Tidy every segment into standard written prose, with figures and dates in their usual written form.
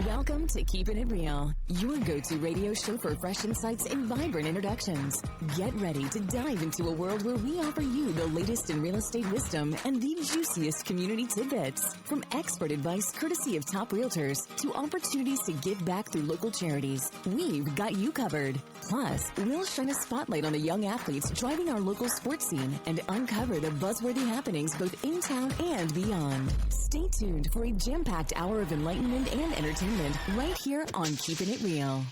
Welcome to Keepin' It Real, your go-to radio show for fresh insights and vibrant introductions. Get ready to dive into a world where we offer you the latest in real estate wisdom and the juiciest community tidbits. From expert advice courtesy of top realtors to opportunities to give back through local charities, we've got you covered. Plus, we'll shine a spotlight on the young athletes driving our local sports scene and uncover the buzzworthy happenings both in town and beyond. Stay tuned for a jam-packed hour of enlightenment and entertainment right here on Keepin' It Real.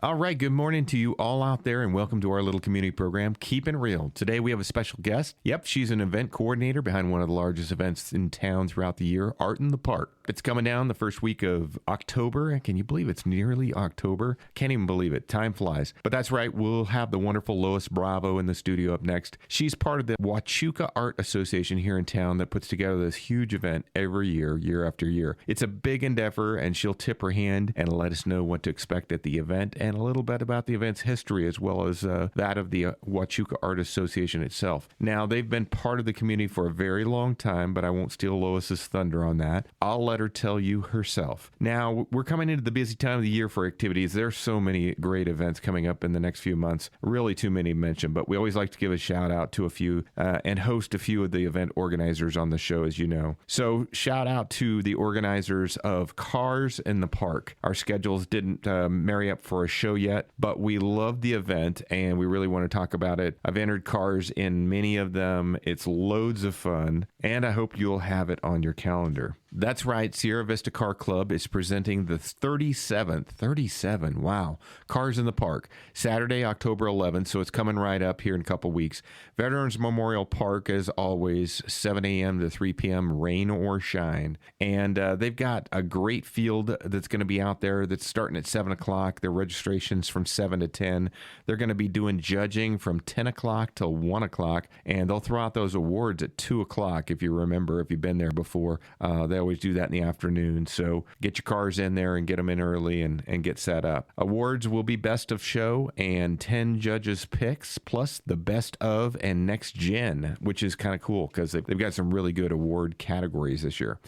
All right, good morning to you all out there, and welcome to our little community program, Keepin' It Real. Today we have a special guest. Yep, she's an event coordinator behind one of the largest events in town throughout the year, Art in the Park. It's coming down the first week of October. Can you believe it's nearly October? Can't even believe it. Time flies. But that's right, we'll have the wonderful Lois Bravo in the studio up next. She's part of the Huachuca Art Association here in town that puts together this huge event every year, year after year. It's a big endeavor, and she'll tip her hand and let us know what to expect at the event and a little bit about the event's history as well as that of the Huachuca Art Association itself. Now, they've been part of the community for a very long time, but I won't steal Lois's thunder on that. I'll let her tell you herself. Now, we're coming into the busy time of the year for activities. There's so many great events coming up in the next few months. Really too many to mention, but we always like to give a shout out to a few and host a few of the event organizers on the show, as you know. So shout out to the organizers of Cars in the Park. Our schedules didn't marry up for a show yet, but we love the event and we really want to talk about it. I've entered cars in many of them. It's loads of fun, and I hope you'll have it on your calendar. That's right, Sierra Vista Car Club is presenting the 37, wow, Cars in the Park, Saturday, October 11th, so it's coming right up here in a couple weeks. Veterans Memorial Park, as always, 7 a.m. to 3 p.m., rain or shine. And they've got a great field that's going to be out there that's starting at 7 o'clock. Their registration's from 7 to 10. They're going to be doing judging from 10 o'clock till 1 o'clock, and they'll throw out those awards at 2 o'clock, if you remember, if you've been there before. They always do that in the afternoon, so get your cars in there and get them in early and get set up. Awards will be best of show and 10 judges picks, plus the best of and next gen, which is kind of cool because they've got some really good award categories this year.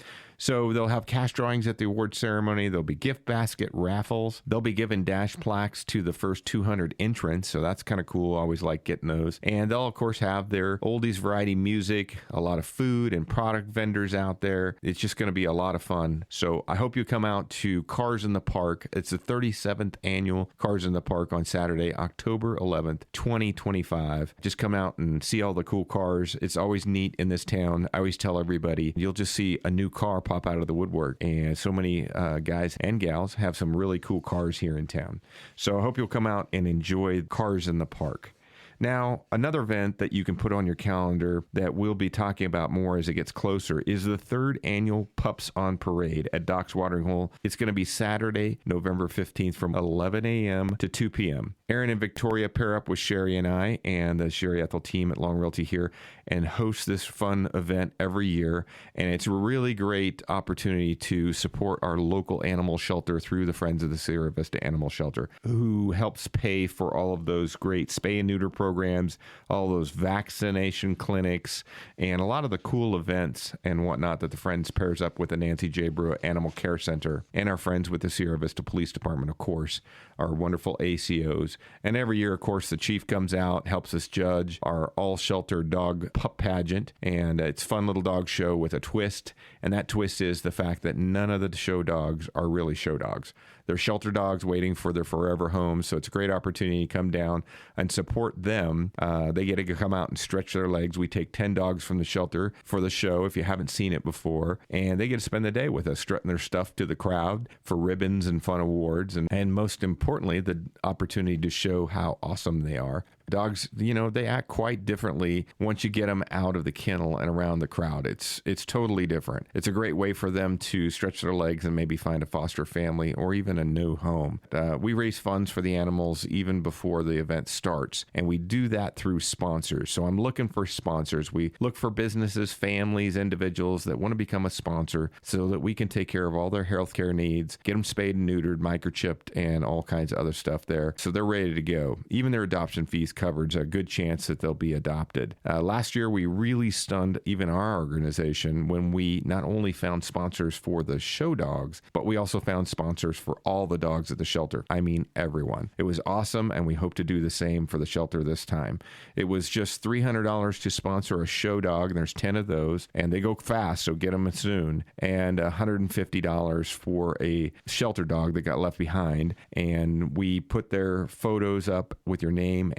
So they'll have cash drawings at the award ceremony. There'll be gift basket raffles. They'll be giving dash plaques to the first 200 entrants. So that's kind of cool. I always like getting those. And they'll, of course, have their oldies variety music, a lot of food and product vendors out there. It's just going to be a lot of fun. So I hope you come out to Cars in the Park. It's the 37th annual Cars in the Park on Saturday, October 11th, 2025. Just come out and see all the cool cars. It's always neat in this town. I always tell everybody, you'll just see a new car pop out of the woodwork, and so many guys and gals have some really cool cars here in town. So I hope you'll come out and enjoy Cars in the Park. Now, another event that you can put on your calendar that we'll be talking about more as it gets closer is the third annual Pups on Parade at Docks Watering Hole. It's going to be Saturday, November 15th from 11 a.m. to 2 p.m. Aaron and Victoria pair up with Sherry and I and the Sherry Ethell Team at Long Realty here and host this fun event every year. And it's a really great opportunity to support our local animal shelter through the Friends of the Sierra Vista Animal Shelter, who helps pay for all of those great spay and neuter programs, all those vaccination clinics, and a lot of the cool events and whatnot that the Friends pairs up with the Nancy J. Brewer Animal Care Center and our friends with the Sierra Vista Police Department, of course, our wonderful ACOs. And every year, of course, the chief comes out, helps us judge our all-shelter dog pup pageant, and it's a fun little dog show with a twist, and that twist is the fact that none of the show dogs are really show dogs. They're shelter dogs waiting for their forever home, so it's a great opportunity to come down and support them. They get to come out and stretch their legs. We take 10 dogs from the shelter for the show, if you haven't seen it before, and they get to spend the day with us, strutting their stuff to the crowd for ribbons and fun awards, and most importantly, the opportunity to show how awesome they are. Dogs, you know, they act quite differently once you get them out of the kennel and around the crowd. It's totally different. It's a great way for them to stretch their legs and maybe find a foster family or even a new home. We raise funds for the animals even before the event starts, and we do that through sponsors. So I'm looking for sponsors. We look for businesses, families, individuals that want to become a sponsor so that we can take care of all their healthcare needs, get them spayed and neutered, microchipped, and all kinds of other stuff there. So they're ready to go. Even their adoption fees coverage, a good chance that they'll be adopted. Last year, we really stunned even our organization when we not only found sponsors for the show dogs, but we also found sponsors for all the dogs at the shelter. I mean, everyone. It was awesome, and we hope to do the same for the shelter this time. It was just $300 to sponsor a show dog, and there's 10 of those, and they go fast, so get them soon, and $150 for a shelter dog that got left behind, and we put their photos up with your name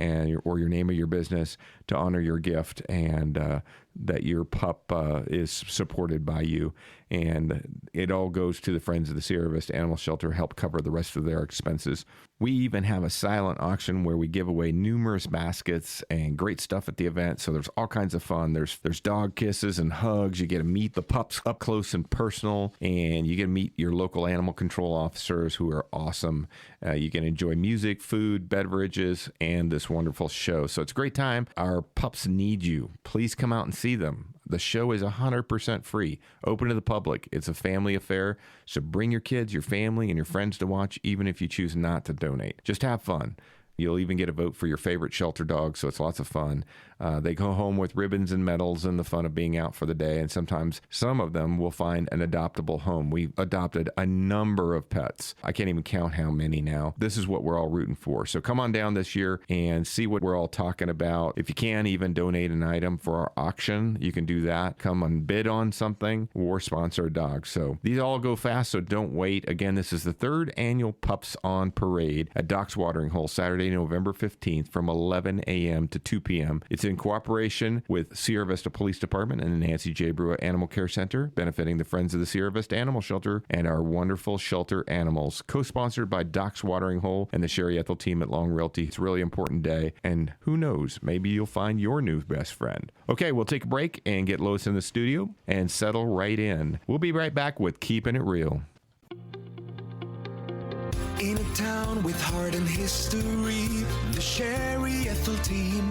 or your name of your business to honor your gift, and that your pup is supported by you. And it all goes to the Friends of the Sierra Vista Animal Shelter, help cover the rest of their expenses. We even have a silent auction where we give away numerous baskets and great stuff at the event. So there's all kinds of fun. There's dog kisses and hugs. You get to meet the pups up close and personal, and you get to meet your local animal control officers who are awesome. You can enjoy music, food, beverages, and this wonderful show. So it's a great time. Our pups need you. Please come out and see them. The show is 100% free, open to the public. It's a family affair, so bring your kids, your family, and your friends to watch, even if you choose not to donate. Just have fun. You'll even get a vote for your favorite shelter dog, so it's lots of fun. They go home with ribbons and medals and the fun of being out for the day, and sometimes some of them will find an adoptable home. We've adopted a number of pets. I can't even count how many now. This is what we're all rooting for. So come on down this year and see what we're all talking about. If you can, even donate an item for our auction, you can do that. Come and bid on something or sponsor a dog. So these all go fast, so don't wait. Again, this is the 3rd annual Pups on Parade at Doc's Watering Hole, Saturday, November 15th from 11 a.m. to 2 p.m. It's in cooperation with Sierra Vista Police Department and the Nancy J. Brewer Animal Care Center, benefiting the Friends of the Sierra Vista Animal Shelter and our wonderful shelter animals. Co-sponsored by Doc's Watering Hole and the Sherry Ethell Team at Long Realty. It's a really important day, and who knows, maybe you'll find your new best friend. Okay, we'll take a break and get Lois in the studio and settle right in. We'll be right back with Keepin' It Real. In a town with heart and history, the Sherry Ethell Team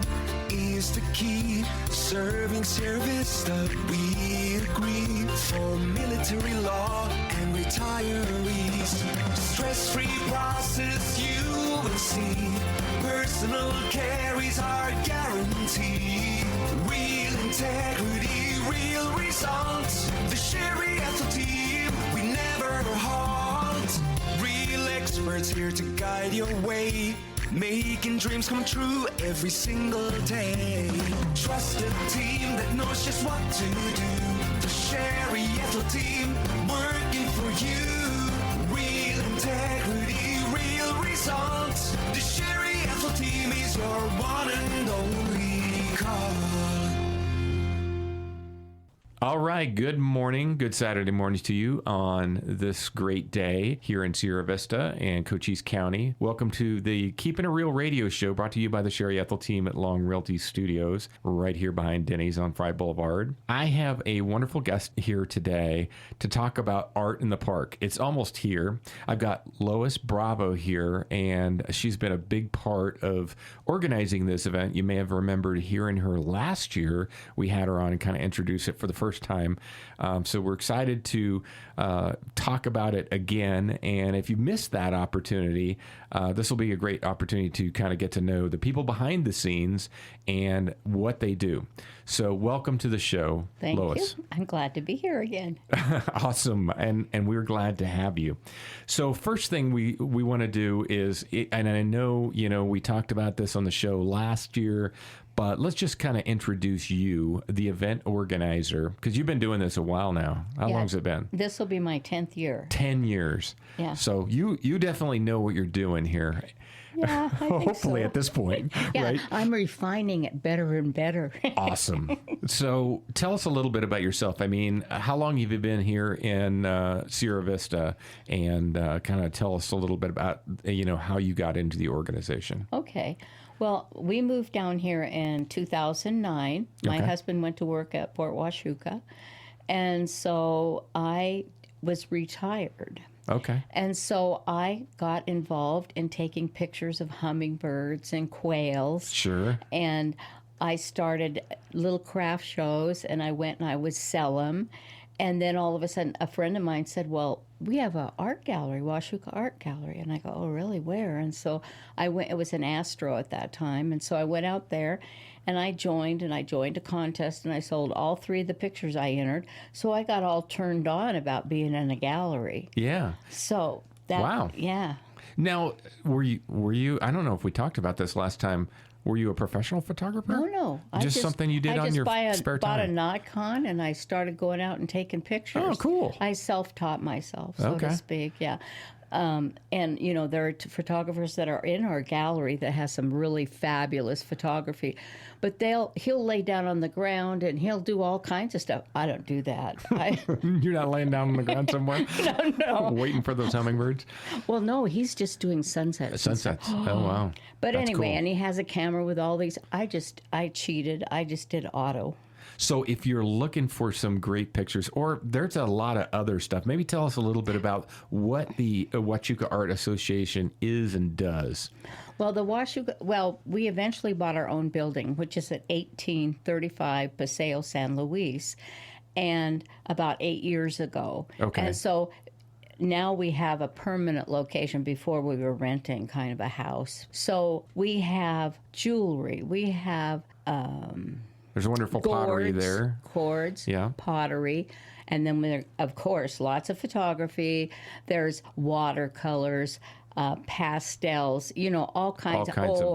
is the key. Serving Sierra Vista, we agree. For military law and retirees, stress-free process you will see. Personal care is our guarantee. Real integrity, real results. The Sherry Ethell Team, we never halt. Real experts here to guide your way, making dreams come true every single day. Trusted team that knows just what to do. The Sherry Ethell Team, working for you. Real integrity, real results. The Sherry Ethell Team is your one and only call. All right, good morning. Good Saturday morning to you on this great day here in Sierra Vista and Cochise County. Welcome to the Keepin' It Real radio show, brought to you by the Sherry Ethell Team at Long Realty Studios, right here behind Denny's on Fry Boulevard. I have a wonderful guest here today to talk about art in the park. It's almost here. I've got Lois Bravo here, and she's been a big part of organizing this event. You may have remembered hearing her last year. We had her on and kind of introduce it for the first time. So we're excited to talk about it again. And if you missed that opportunity, this will be a great opportunity to kind of get to know the people behind the scenes and what they do. So welcome to the show, Thank Lois. you. I'm glad to be here again. Awesome. And we're glad to have you. So first thing we want to do is, and I know, we talked about this on the show last year, but let's just kind of introduce you, the event organizer, because you've been doing this a while now. How long has it been? This will be my 10th year. 10 years. Yeah. So you definitely know what you're doing here. Yeah, I think Hopefully so. at this point, Yeah, right? I'm refining it better and better. Awesome. So tell us a little bit about yourself. I mean, how long have you been here in Sierra Vista? And kind of tell us a little bit about, how you got into the organization. Okay. Well, we moved down here in 2009. My Okay. husband went to work at Fort Huachuca, and so I was retired. Okay. And so I got involved in taking pictures of hummingbirds and quails. Sure. And I started little craft shows, and I went and I would sell them. And then all of a sudden, a friend of mine said, well, we have an art gallery, Huachuca Art Gallery. And I go, oh, really? Where? And so I went, it was in Astro at that time. And so I went out there and I joined a contest and I sold all 3 of the pictures I entered. So I got all turned on about being in a gallery. Yeah. So that, Wow. Yeah. Now, were you, I don't know if we talked about this last time, were you a professional photographer? No. Just something you did on your spare time? I just bought a Nikon and I started going out and taking pictures. Oh, cool. I self-taught myself, so Okay. to speak, yeah. And, you know, there are photographers that are in our gallery that has some really fabulous photography. But he'll lay down on the ground and he'll do all kinds of stuff. I don't do that. You're not laying down on the ground somewhere? No. Waiting for those hummingbirds? Well, no, he's just doing sunsets. Sunsets. Oh, wow. But That's anyway, cool. and he has a camera with all these. I cheated. I just did auto. So if you're looking for some great pictures, or there's a lot of other stuff, maybe tell us a little bit about what the Huachuca Art Association is and does. Well, we eventually bought our own building, which is at 1835 Paseo San Luis, and about 8 years ago. Okay. And so now we have a permanent location. Before we were renting kind of a house. So we have jewelry. We have There's wonderful pottery there. Cords, Yeah. pottery. And then, of course, lots of photography. There's watercolors, pastels, you know, all kinds of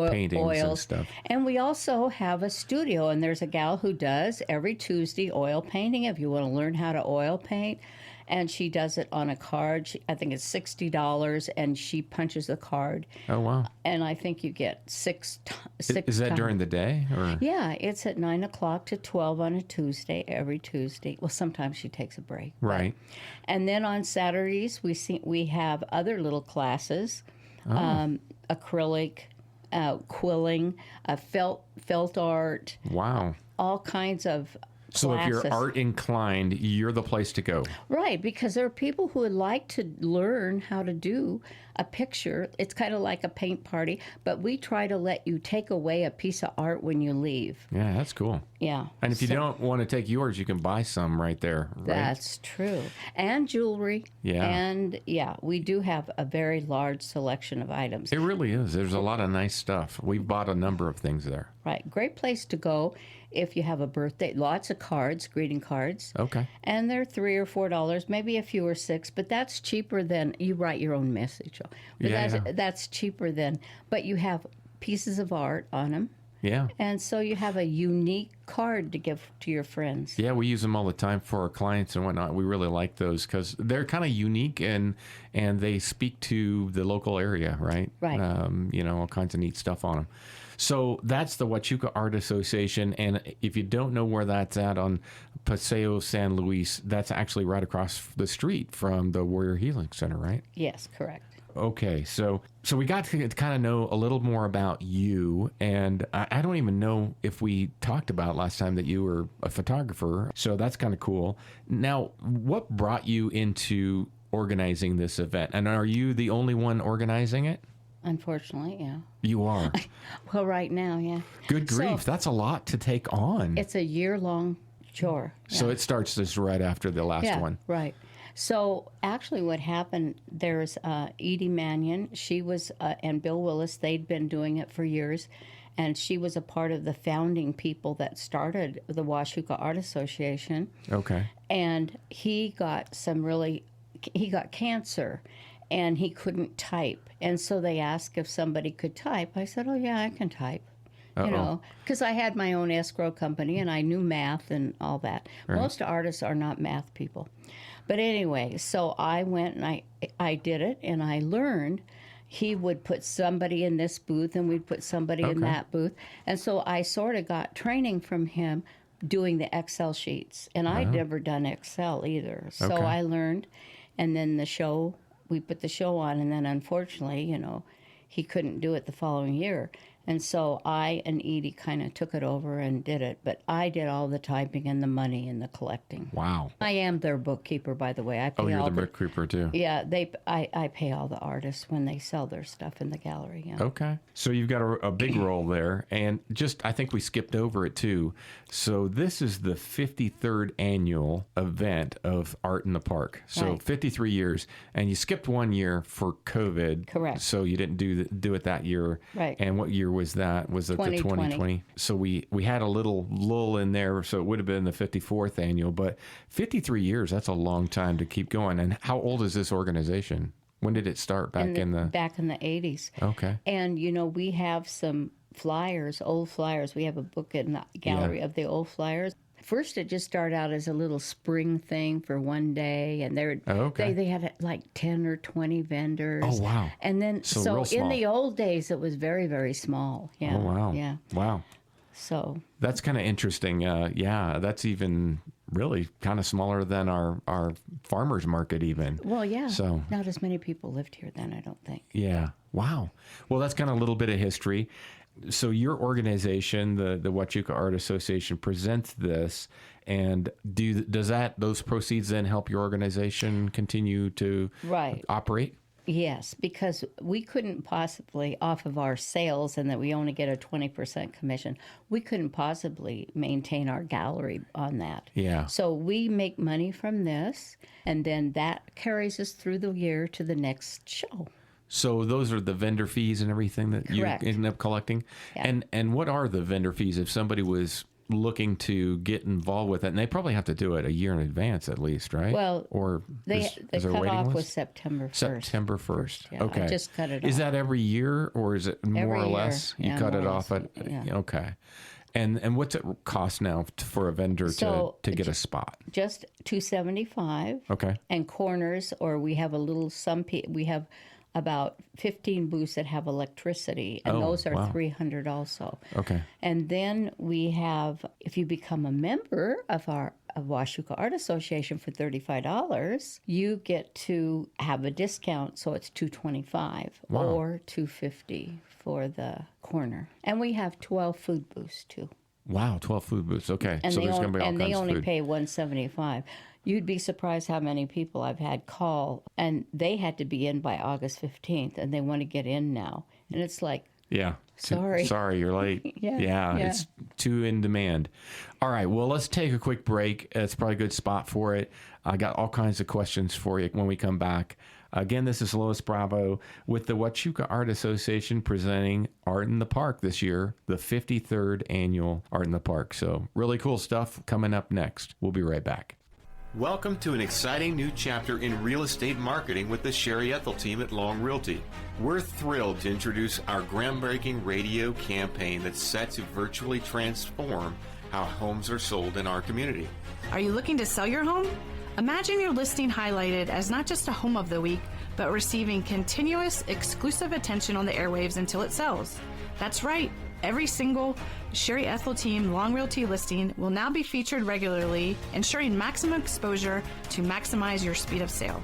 paintings oils. and stuff. And we also have a studio, and there's a gal who does every Tuesday oil painting if you want to learn how to oil paint. And she does it on a card. I think it's $60, and she punches the card. Oh, wow. And I think you get six Is that times. during the day? Or? Yeah, it's at 9 o'clock to 12 on a Tuesday, every Tuesday. Well, sometimes she takes a break. Right. And then on Saturdays, we have other little classes, acrylic, quilling, felt art, Wow. all kinds of So if classes. you're art inclined, you're the place to go. Right, because there are people who would like to learn how to do a picture. It's kind of like a paint party, but we try to let you take away a piece of art when you leave. Yeah, that's cool. Yeah. And if you don't want to take yours, you can buy some right there, right? That's true. And jewelry. Yeah. And yeah, we do have a very large selection of items. It really is. There's a lot of nice stuff. We've bought a number of things there. Right. Great place to go if you have a birthday. Lots of cards, greeting cards. Okay. And they're $3 or $4, maybe a few or $6, but that's cheaper than you write your own message. But Yeah. that's cheaper than, but you have pieces of art on them. Yeah. And so you have a unique card to give to your friends. Yeah, we use them all the time for our clients and whatnot. We really like those because they're kind of unique and they speak to the local area, right? Right. You know, all kinds of neat stuff on them. So that's the Huachuca Art Association. And if you don't know where that's at on Paseo San Luis, that's actually right across the street from the Warrior Healing Center, right? Yes, correct. Okay, so we got to kind of know a little more about you, and I don't even know if we talked about last time that you were a photographer, so that's kind of cool. Now, what brought you into organizing this event, and are you the only one organizing it? Unfortunately, yeah. You are. Well, right now, yeah. Good grief, So, that's a lot to take on. it's a year-long chore. So it starts just right after the last Yeah, one. right. So actually what happened, there's Edie Mannion. She was, and Bill Willis, they'd been doing it for years. And she was a part of the founding people that started the Huachuca Art Association. Okay. And he got cancer and he couldn't type. And so they asked if somebody could type. I said, oh, yeah, I can type. You know, because I had my own escrow company and I knew math and all that. Right. Most artists are not math people. But anyway, so I went and I did it and I learned. He would put somebody in this booth and we'd put somebody in that booth. And so I sort of got training from him doing the Excel sheets. And I'd never done Excel either. So I learned. And then we put the show on. And then unfortunately, you know, he couldn't do it the following year. And so I and Edie kind of took it over and did it, but I did all the typing and the money and the collecting. Wow. I am their bookkeeper, by the way. I pay You're all the bookkeeper too. Yeah, I pay all the artists when they sell their stuff in the gallery. Yeah. Okay. So you've got a big role there. And I think we skipped over it too. So this is the 53rd annual event of Art in the Park. So Right. 53 years. And you skipped 1 year for COVID. Correct. So you didn't do it that year. Right. And what year was that? Was it 2020. the 2020? So we had a little lull in there. So it would have been the 54th annual. But 53 years, that's a long time to keep going. And how old is this organization? When did it start? Back in the 80s. Okay. And we have some flyers, old flyers. We have a book in the gallery of the old flyers. First, it just started out as a little spring thing for one day, and they had like 10 or 20 vendors. Oh, wow. And then, So real in small. the old days, it was very, very small. Yeah. Oh, wow. Yeah. Wow. So That's kind of interesting. That's even really kind of smaller than our farmers market even. well, yeah. So Not as many people lived here then, I don't think. yeah. Wow. Well, that's kind of a little bit of history. So your organization, the Huachuca Art Association, presents this, and does those proceeds then help your organization continue to Right. operate? Yes, because we couldn't possibly, off of our sales and that we only get a 20% commission, we couldn't possibly maintain our gallery on that. Yeah. So we make money from this, and then that carries us through the year to the next show. So those are the vendor fees and everything that Correct. you end up collecting? Yeah. And what are the vendor fees if somebody was looking to get involved with it? And they probably have to do it a year in advance at least, right? Well, or The is there a waiting cutoff list? was September 1st. September 1st. Yeah, I Okay. just cut it Is off. that every year or is it more Every or year. less? You Yeah, cut more it or off less. at Yeah. okay. And what's it cost now for a vendor So, to get a spot? Just $275. Okay. And corners, or we have we have about 15 booths that have electricity, and Oh, those are wow. $300 also. Okay. And then we have, if you become a member of our Huachuca Art Association for $35, you get to have a discount, so it's $225 Wow. or $250 for the corner. And we have 12 food booths too. Wow, 12 food booths. Okay. And so they there's going to be all and kinds they of only food. pay $175. You'd be surprised how many people I've had call, and they had to be in by August 15th, and they want to get in now. And it's like, Yeah. Sorry. Sorry, you're late. Yeah. It's too in demand. All right. Well, let's take a quick break. It's probably a good spot for it. I got all kinds of questions for you when we come back. Again, this is Lois Bravo with the Huachuca Art Association presenting Art in the Park this year, the 53rd annual Art in the Park. So really cool stuff coming up next. We'll be right back. Welcome to an exciting new chapter in real estate marketing with the Sherry Ethell Team at Long Realty. We're thrilled to introduce our groundbreaking radio campaign that's set to virtually transform how homes are sold in our community. Are you looking to sell your home? Imagine your listing highlighted as not just a home of the week, but receiving continuous, exclusive attention on the airwaves until it sells. That's right. Every single Sherry Ethell Team Long Realty listing will now be featured regularly, ensuring maximum exposure to maximize your speed of sale.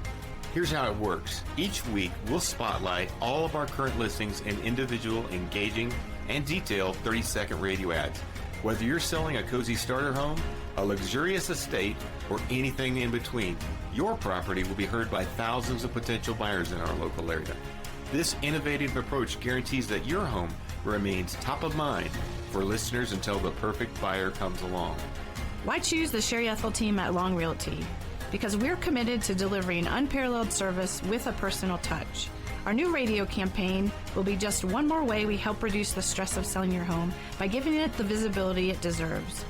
Here's how it works. Each week, we'll spotlight all of our current listings in individual, engaging, and detailed 30-second radio ads. Whether you're selling a cozy starter home, a luxurious estate, or anything in between, your property will be heard by thousands of potential buyers in our local area. This innovative approach guarantees that your home remains top of mind for listeners until the perfect buyer comes along. Why choose the Sherry Ethell Team at Long Realty? Because we're committed to delivering unparalleled service with a personal touch. Our new radio campaign will be just one more way we help reduce the stress of selling your home by giving it the visibility it deserves.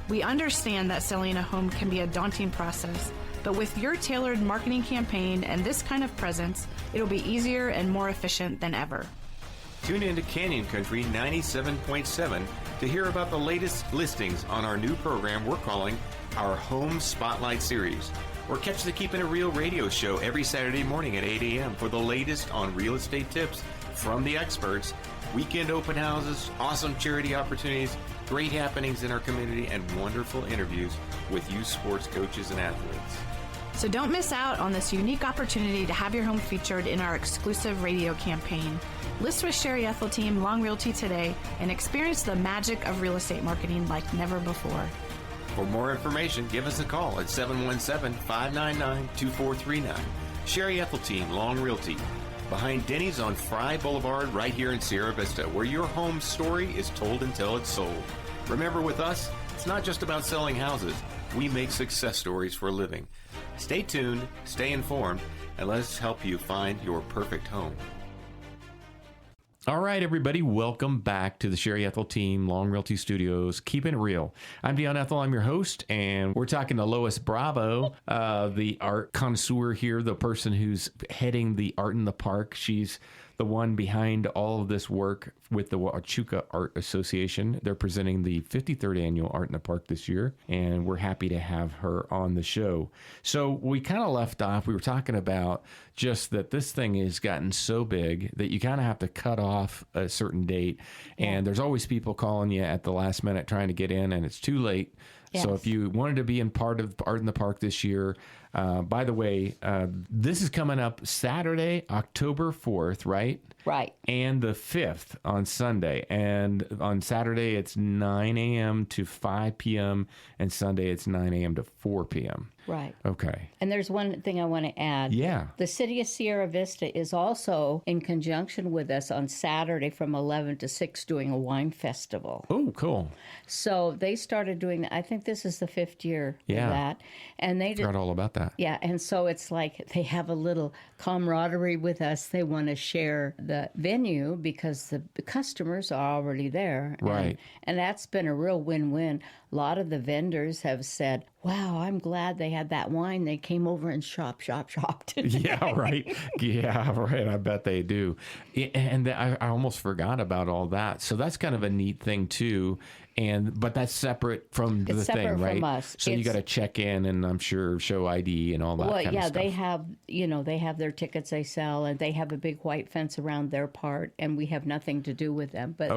We understand that selling a home can be a daunting process, but with your tailored marketing campaign and this kind of presence, it'll be easier and more efficient than ever. Tune in to Canyon Country 97.7 to hear about the latest listings on our new program we're calling our Home Spotlight Series. Or catch the Keepin' It Real radio show every Saturday morning at 8 a.m. for the latest on real estate tips from the experts, weekend open houses, awesome charity opportunities, great happenings in our community, and wonderful interviews with youth sports coaches and athletes. So don't miss out on this unique opportunity to have your home featured in our exclusive radio campaign. List with Sherry Ethell Team Long Realty today and experience the magic of real estate marketing like never before. For more information, give us a call at 717-599-2439. Sherry Ethell Team Long Realty. Behind Denny's on Fry Boulevard right here in Sierra Vista, where your home story is told until it's sold. Remember, with us, it's not just about selling houses. We make success stories for a living. Stay tuned, stay informed, and let us help you find your perfect home. All right, everybody, welcome back to the Sherry Ethell Team Long Realty Studios. Keeping it real. I'm Dion Ethell. I'm your host, and we're talking to Lois Bravo, the art connoisseur here, the person who's heading the Art in the Park. She's the one behind all of this work with the Huachuca Art Association. They're presenting the 53rd annual Art in the Park this year, and we're happy to have her on the show. So we kind of left off, we were talking about just that this thing has gotten so big that you kind of have to cut off a certain date, and there's always people calling you at the last minute trying to get in, and it's too late. Yes. So if you wanted to be in part of Art in the Park this year, by the way, this is coming up Saturday, October 4th, right? Right. And the 5th on Sunday. And on Saturday, it's 9 a.m. to 5 p.m. And Sunday, it's 9 a.m. to 4 p.m. Right. Okay. And there's one thing I want to add. Yeah. The city of Sierra Vista is also in conjunction with us on Saturday from 11 to 6 doing a wine festival. Oh, cool. So they started doing that. I think this is the 5th year of that. And they forgot all about that. Yeah. And so it's like they have a little camaraderie with us. They want to share the venue because the customers are already there. Right. And that's been a real win-win. A lot of the vendors have said, wow, I'm glad they had that wine. They came over and shopped. Yeah, right. Yeah, right. I bet they do. And I almost forgot about all that. So that's kind of a neat thing, too. But that's separate from the thing, right? From us. So you got to check in and I'm sure show ID and all that kind of stuff. Well, they have their tickets they sell and they have a big white fence around their part and we have nothing to do with them. But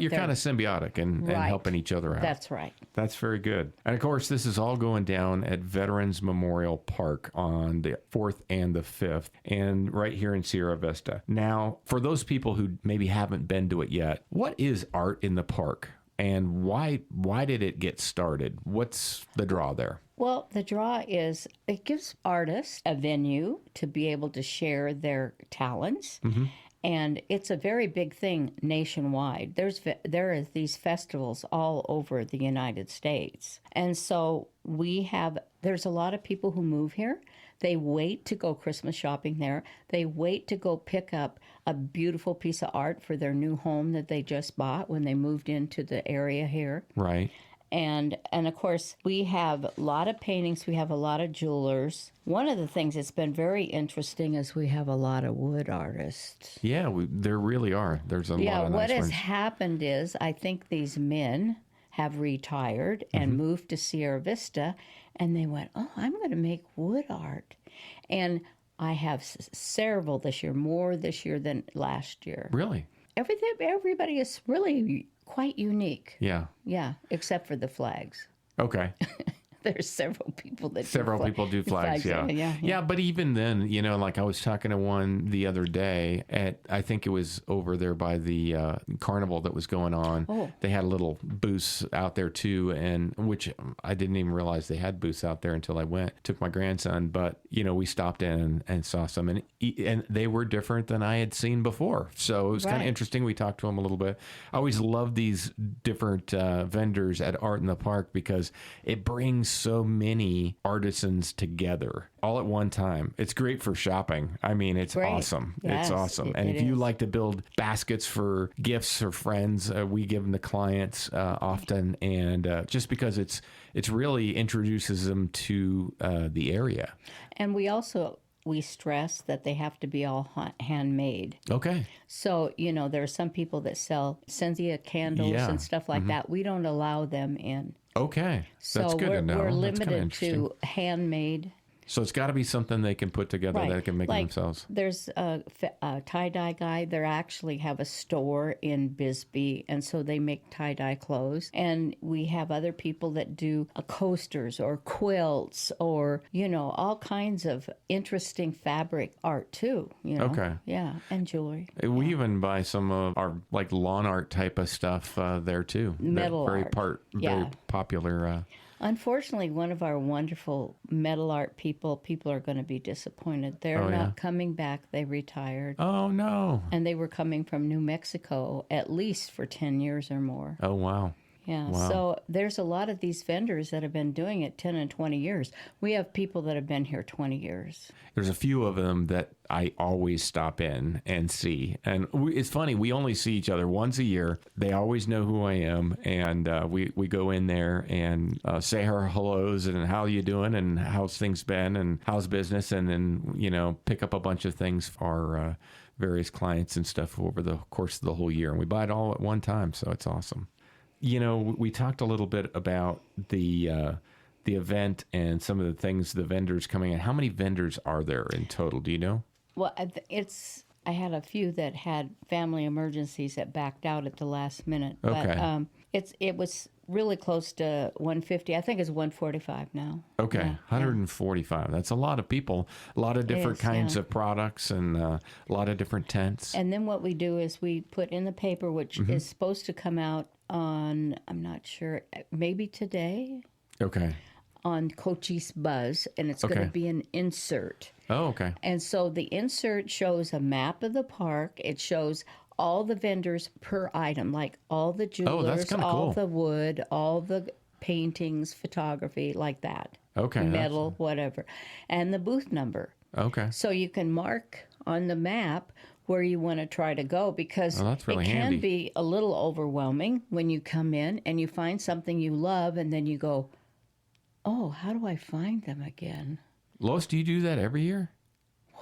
you're kind of symbiotic and helping each other out. That's right. That's very good. And of course, this is all going down at Veterans Memorial Park on the 4th and the 5th and right here in Sierra Vista. Now, for those people who maybe haven't been to it yet, what is Art in the Park? And why did it get started? What's the draw there? Well, the draw is it gives artists a venue to be able to share their talents. Mm-hmm. And it's a very big thing nationwide. There are these festivals all over the United States. And so there's a lot of people who move here. They wait to go Christmas shopping there. They wait to go pick up a beautiful piece of art for their new home that they just bought when they moved into the area here. Right. And of course, we have a lot of paintings. We have a lot of jewelers. One of the things that's been very interesting is we have a lot of wood artists. Yeah, there really are. There's a lot of nice ones. Yeah, what has happened is I think these men have retired and moved to Sierra Vista, and they went, oh, I'm going to make wood art. And I have several this year, more this year than last year. Really? Everybody is really quite unique. Yeah. Yeah, except for the flags. Okay. There's several people that people do flags. Yeah. But even then, like I was talking to one the other day I think it was over there by the carnival that was going on. Oh. They had a little booths out there too, and which I didn't even realize they had booths out there until I took my grandson. But we stopped in and saw some, and they were different than I had seen before. So it was kind of interesting. We talked to them a little bit. I always love these different vendors at Art in the Park because it brings so many artisans together all at one time. It's great for shopping. I mean, it's awesome. Yes, it's awesome. And if you like to build baskets for gifts or friends, we give them to clients often. And just because it's really introduces them to the area. And we stress that they have to be all handmade. Okay. So, there are some people that sell Cynthia candles and stuff like that. We don't allow them in. Okay. That's good to know. We're limited to handmade So it's got to be something they can put together that they can make themselves. There's a tie-dye guy. They actually have a store in Bisbee, and so they make tie-dye clothes. And we have other people that do coasters or quilts or, all kinds of interesting fabric art too. Okay. Yeah, and jewelry. We even buy some of our like lawn art type of stuff there too. Metal very art. Very popular. Unfortunately, one of our wonderful metal art people are going to be disappointed. They're not coming back. They retired. Oh, no. And they were coming from New Mexico at least for 10 years or more. Oh, wow. Yeah, Wow. so there's a lot of these vendors that have been doing it 10 and 20 years. We have people that have been here 20 years. There's a few of them that I always stop in and see. And it's funny, we only see each other once a year. They always know who I am. And we go in there and say our hellos and how you doing and how's things been and how's business. And then, pick up a bunch of things for our various clients and stuff over the course of the whole year. And we buy it all at one time. So it's awesome. We talked a little bit about the event and some of the things, the vendors coming in. How many vendors are there in total? Do you know? Well, I had a few that had family emergencies that backed out at the last minute. Okay. But it was really close to 150. I think it's 145 now. Okay, Yeah, 145. That's a lot of people, a lot of different kinds of products and a lot of different tents. And then what we do is we put in the paper, which is supposed to come out on, I'm not sure, maybe today. Okay. On Cochise Buzz, and it's going to be an insert. Oh, okay. And so the insert shows a map of the park. It shows all the vendors per item, like all the jewelers, all the wood, all the paintings, photography, like that. Okay. Metal, whatever. And the booth number. Okay. So you can mark on the map where you want to try to go, because that's really it can handy. be a little overwhelming when you come in and you find something you love and then you go, oh, how do I find them again? Lois, do you do that every year?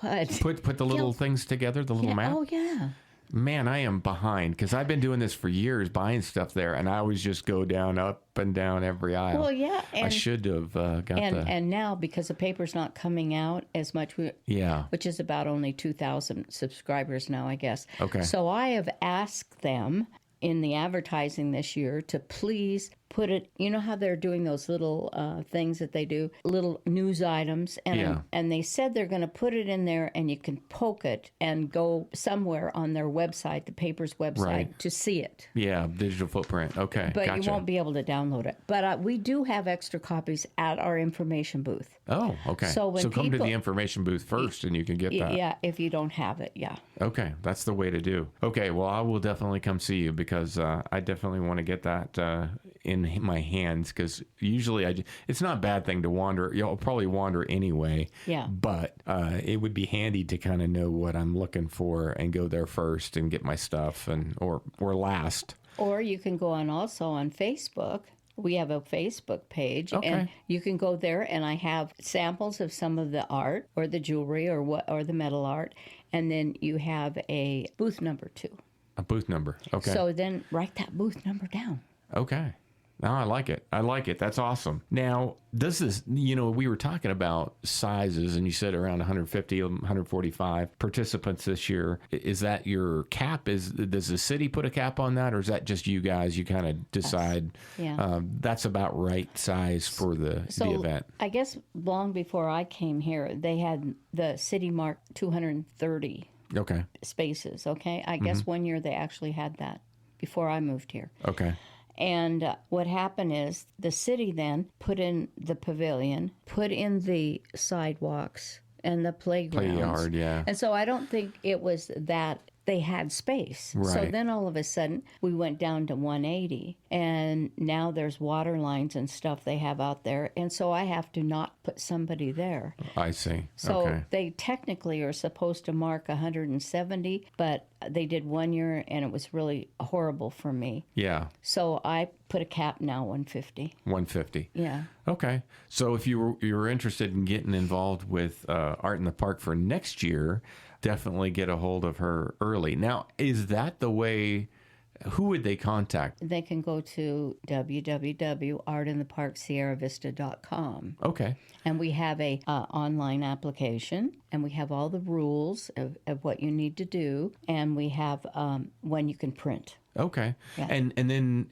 What? Put the little things together, the little map? Oh, yeah. Man, I am behind because I've been doing this for years, buying stuff there, and I always just go up and down every aisle. Well, yeah. I should have got And now, because the paper's not coming out as much, which is about only 2,000 subscribers now, I guess. Okay. So I have asked them in the advertising this year to please put it, you know how they're doing those little things that they do, little news items, and they said they're going to put it in there and you can poke it and go somewhere on their website, the paper's website, to see it. Yeah, digital footprint. Okay, But gotcha. you won't be able to download it. But we do have extra copies at our information booth. Oh, okay. So come to the information booth first and you can get that. Yeah, if you don't have it, yeah. Okay, that's the way to do. Okay, well, I will definitely come see you because I definitely want to get that in my hands, because usually it's not a bad thing to wander. You'll probably wander anyway. Yeah. But it would be handy to kind of know what I'm looking for and go there first and get my stuff or last. Or you can go also on Facebook. We have a Facebook page, and you can go there, and I have samples of some of the art or the jewelry or the metal art, and then you have a booth number too. A booth number. Okay. So then write that booth number down. Okay. No, I like it. I like it. That's awesome. Now, we were talking about sizes, and you said around 150, 145 participants this year. Is that your cap? Does the city put a cap on that, or is that just you guys? You kind of decide that's about right size for the event? I guess long before I came here, they had the city mark 230 spaces. Okay. I guess 1 year they actually had that before I moved here. Okay. And what happened is the city then put in the pavilion, put in the sidewalks and the playgrounds. Play yard, And so I don't think it was that they had space. Right. So then all of a sudden we went down to 180, and now there's water lines and stuff they have out there. And so I have to not put somebody there. I see. So they technically are supposed to mark 170, but they did 1 year and it was really horrible for me. Yeah. So I put a cap now, 150. 150. Yeah. Okay. So if you were interested in getting involved with Art in the Park for next year, definitely get a hold of her early. Now, is that the way who would they contact? They can go to www.artintheparksierravista.com. Okay. And we have a online application, and we have all the rules of what you need to do, and we have when you can print. Okay. Yeah. And then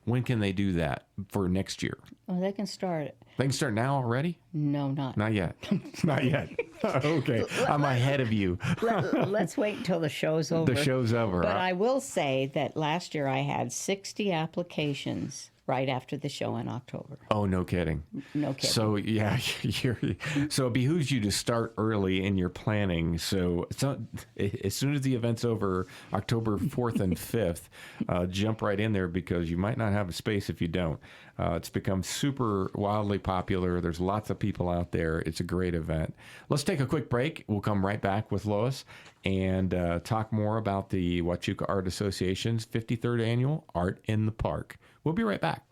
when can they do that for next year? Well, they can start it. They can start now already? No, Not yet. Not yet. Okay. I'm ahead of you. Let's wait until the show's over. The show's over. But I will say that last year I had 60 applications right after the show in October. Oh, no kidding. No kidding. So, yeah, so it behooves you to start early in your planning. So as soon as the event's over, October 4th and 5th, jump right in there because you might not have a space if you don't. It's become super wildly popular. There's lots of people out there. It's a great event. Let's take a quick break. We'll come right back with Lois and talk more about the Huachuca Art Association's 53rd Annual Art in the Park. We'll be right back.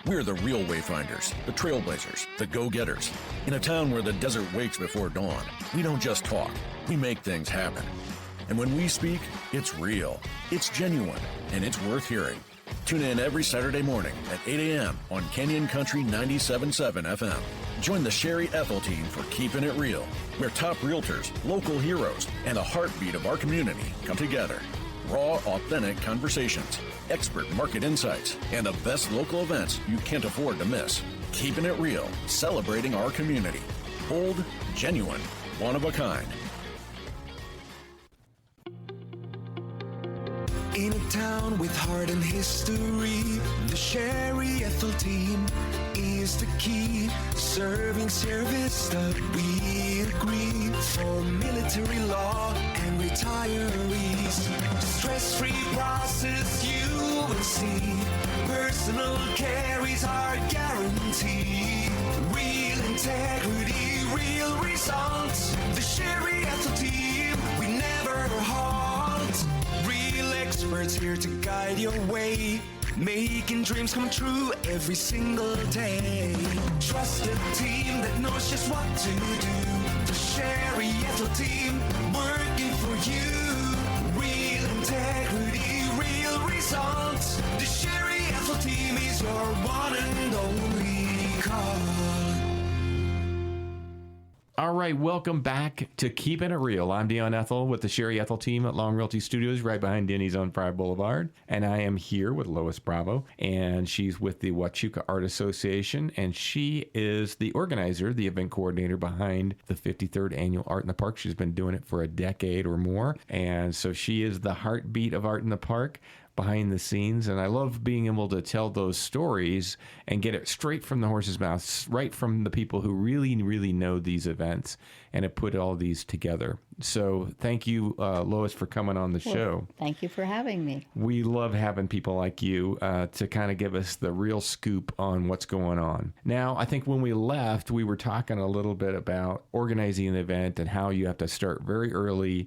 We're the real wayfinders, the trailblazers, the go-getters. In a town where the desert wakes before dawn, we don't just talk, we make things happen. And when we speak, it's real, it's genuine, and it's worth hearing. Tune in every Saturday morning at 8 a.m. on Canyon Country 97.7 FM. Join the Sherry Ethell Team for Keepin' It Real, where top realtors, local heroes, and the heartbeat of our community come together. Raw, authentic conversations, expert market insights, and the best local events you can't afford to miss. Keeping it real, celebrating our community. Bold, genuine, one of a kind. In a town with heart and history, the Sherry Ethell Team is the key. Serving service that we agree for military law and retirees. Stress-free process you will see. Personal care is our guarantee. Real integrity, real results. The Sherry Ethell Team, we never halt. Real experts here to guide your way, making dreams come true every single day. Trust a team that knows just what to do. The Sherry Ethell Team, working for you. Real integrity, real results. The Sherry Ethell Team is your one and only call. All right, welcome back to Keepin' It Real. I'm Dion Ethell with the Sherry Ethell Team at Long Realty Studios right behind Denny's on Pride Boulevard. And I am here with Lois Bravo, and she's with the Huachuca Art Association, and she is the organizer, the event coordinator behind the 53rd Annual Art in the Park. She's been doing it for a decade or more, and so she is the heartbeat of Art in the Park behind the scenes. And I love being able to tell those stories and get it straight from the horse's mouth, right from the people who really, really know these events and have put all these together. So thank you, Lois, for coming on the show. Thank you for having me. We love having people like you to kind of give us the real scoop on what's going on. Now, I think when we left, we were talking a little bit about organizing an event and how you have to start very early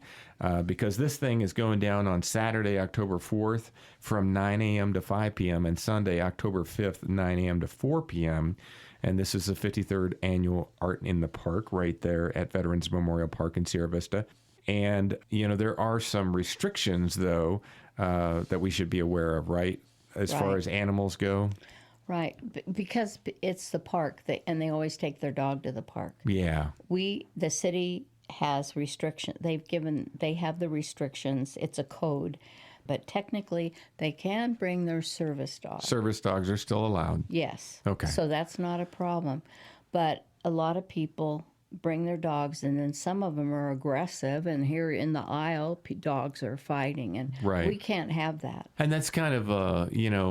because this thing is going down on Saturday, October 4th from 9 a.m. to 5 p.m. and Sunday, October 5th, 9 a.m. to 4 p.m. And this is the 53rd Annual Art in the Park right there at Veterans Memorial Park in Sierra Vista. And, you know, there are some restrictions, though, that we should be aware of, right? As far as animals go. Right, because it's the park, and they always take their dog to the park. Yeah. The city has restrictions. They have the restrictions. It's a code. But technically, they can bring their service dogs. Service dogs are still allowed. Yes. Okay. So that's not a problem. But a lot of people bring their dogs, and then some of them are aggressive, and here in the aisle, dogs are fighting, and we can't have that. And that's kind of,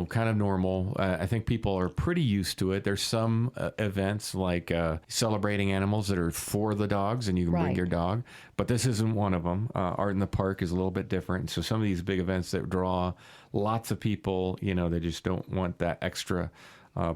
kind of normal. I think people are pretty used to it. There's some events like celebrating animals that are for the dogs, and you can bring your dog, but this isn't one of them. Art in the Park is a little bit different. So some of these big events that draw lots of people, they just don't want that extra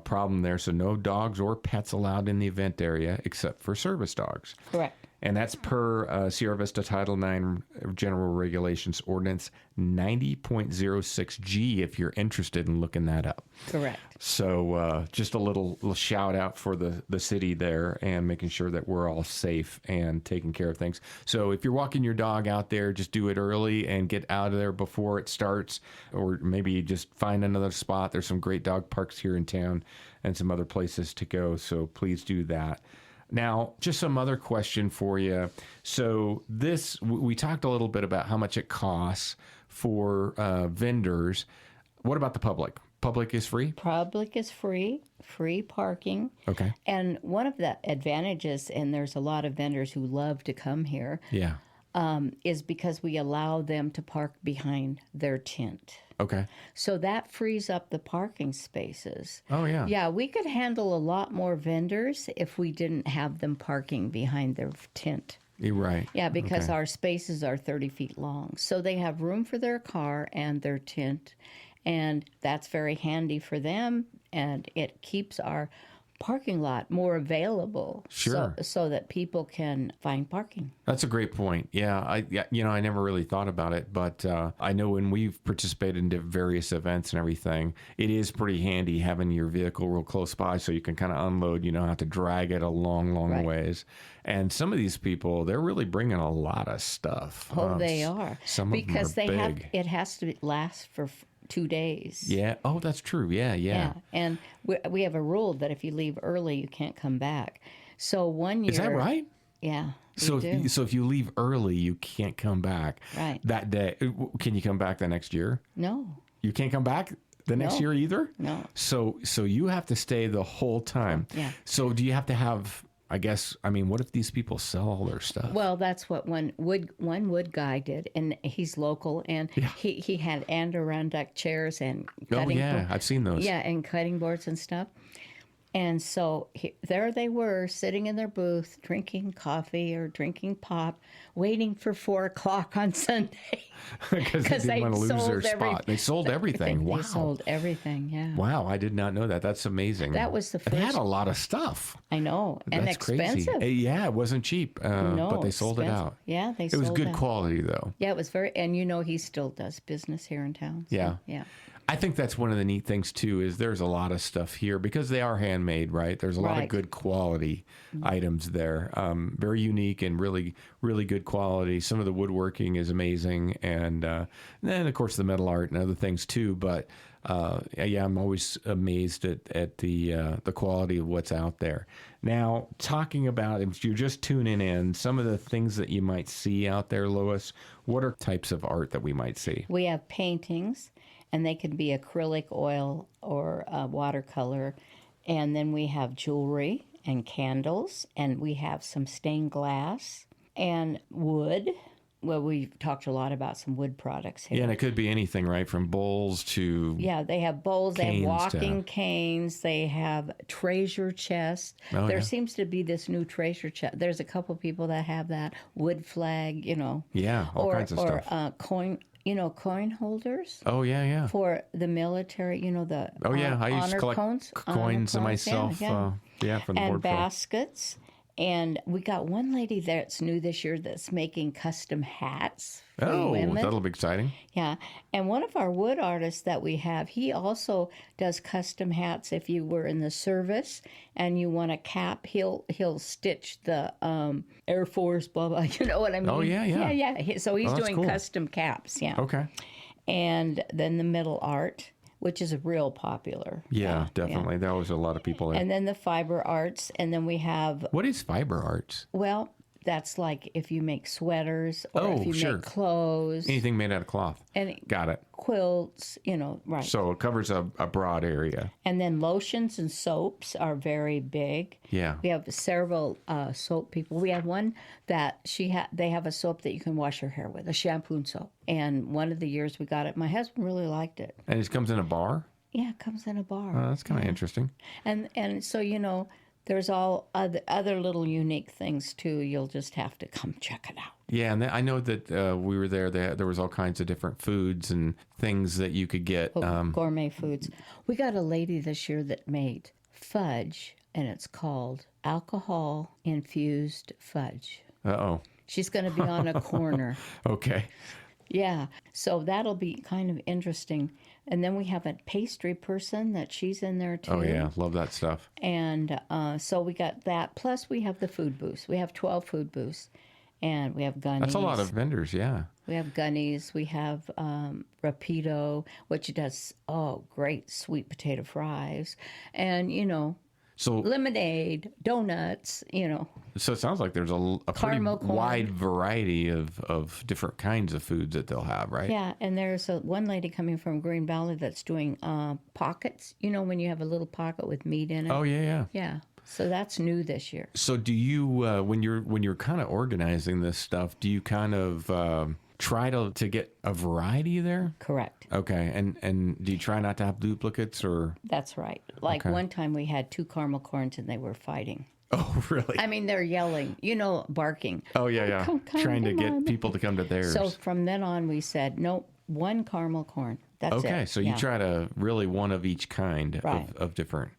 problem there. So no dogs or pets allowed in the event area except for service dogs. Correct. And that's per Sierra Vista Title IX General Regulations Ordinance 90.06G if you're interested in looking that up. Correct. So just a little shout out for the city there and making sure that we're all safe and taking care of things. So if you're walking your dog out there, just do it early and get out of there before it starts, or maybe just find another spot. There's some great dog parks here in town and some other places to go. So please do that. Now, just some other question for you. So we talked a little bit about how much it costs for vendors. What about the public? Public is free? Public is free parking. Okay. And one of the advantages, and there's a lot of vendors who love to come here, Yeah. Is because we allow them to park behind their tent. Okay. So that frees up the parking spaces. Oh, yeah. Yeah, we could handle a lot more vendors if we didn't have them parking behind their tent. You're right. Yeah, because Okay. our spaces are 30 feet long. So they have room for their car and their tent. And that's very handy for them. And it keeps our parking lot more available. Sure. So that people can find parking. That's a great point. Yeah, I never really thought about it, but I know when we've participated in various events and everything, it is pretty handy having your vehicle real close by so you can kind of unload. You don't have to drag it a long Right. ways. And some of these people, they're really bringing a lot of stuff. Oh, they are. Some because of them are big. it has to last for 2 days. Yeah. Oh, that's true. Yeah. Yeah, and we have a rule that if you leave early, you can't come back. So 1 year. Is that right? Yeah. So do. if you leave early, you can't come back. Right. That day. Can you come back the next year? No. You can't come back the next No. year either? No. So you have to stay the whole time. Yeah. So do you have to have, what if these people sell all their stuff? Well, that's what one wood guy did, and he's local, and he had Adirondack chairs and cutting I've seen those. Yeah, and cutting boards and stuff. And so there they were, sitting in their booth, drinking coffee or drinking pop, waiting for 4 o'clock on Sunday. Because they didn't want to lose their spot. everything. They sold everything. Wow. They sold everything, yeah. Wow, I did not know that. That's amazing. That was the They had first- a lot of stuff. I know, and That's expensive. crazy. Yeah, it wasn't cheap, No, but they sold it expensive. out. Yeah, they It sold was good out. quality, though. Yeah, it was very, and he still does business here in town. So, Yeah. Yeah. I think that's one of the neat things too is there's a lot of stuff here because they are handmade, right? There's a lot of Right. good quality items there, very unique and really, really good quality. Some of the woodworking is amazing, and then of course the metal art and other things too. But I'm always amazed at the quality of what's out there. Now, talking about if you're just tuning in, some of the things that you might see out there, Lois, what are types of art that we might see? We have paintings, and they can be acrylic, oil, or watercolor. And then we have jewelry and candles, and we have some stained glass and wood. Well, we've talked a lot about some wood products here. Yeah, and it could be anything, right? From bowls to Yeah, they have bowls, they have Canes walking canes, they have treasure chests. Oh, There yeah. seems to be this new treasure chest. There's a couple people that have that wood flag, yeah, all kinds of stuff. Or coin holders. Oh yeah. For the military, the Oh yeah, I used to honor collect coins, coins honor myself. yeah. For the And board. Pro. baskets. And we got one lady that's new this year that's making custom hats for Oh, women. that'll be exciting. Yeah. And one of our wood artists that we have, he also does custom hats. If you were in the service and you want a cap, he'll stitch the Air Force, blah, blah. You know what I mean? Oh, yeah. Yeah. So he's that's doing cool. custom caps. Yeah. Okay. And then the metal art, which is real popular. Yeah, definitely. There was a lot of people there. And then the fiber arts. And then we have, What is fiber arts? well, that's like if you make sweaters or Oh, if you sure. make clothes Anything made out of cloth. and Got it. quilts, right. So it covers a broad area. And then lotions and soaps are very big. Yeah. We have several soap people. We have one that they have a soap that you can wash your hair with, a shampoo and soap. And one of the years we got it, my husband really liked it. And it comes in a bar? Yeah, it comes in a bar. Oh, that's kind of interesting. And so, there's all other little unique things too. You'll just have to come check it out. Yeah, and I know that we were there. There was all kinds of different foods and things that you could get. Gourmet foods. We got a lady this year that made fudge, and it's called alcohol-infused fudge. Uh-oh. She's going to be on a corner. Okay. Yeah, so that'll be kind of interesting. And then we have a pastry person that she's in there too. Oh, yeah. Love that stuff. And so we got that. Plus we have the food booths. We have 12 food booths. And we have gunnies. That's a lot of vendors, yeah. We have gunnies. We have Rapido, which does, great sweet potato fries. And, So lemonade, donuts, So it sounds like there's a pretty wide variety of different kinds of foods that they'll have, right? Yeah, and there's one lady coming from Green Valley that's doing pockets. When you have a little pocket with meat in it. Oh, yeah. Yeah, so that's new this year. So do you, when you're kind of organizing this stuff, do you kind of try to get a variety there? Correct. Okay, and do you try not to have duplicates or? That's right. Like one time we had 2 caramel corns and they were fighting. Oh, really? I mean, they're yelling, barking. Oh, yeah. Trying to get people to come to theirs. So from then on, we said, nope, 1 caramel corn. That's it. Okay, so you try to really one of each kind of different.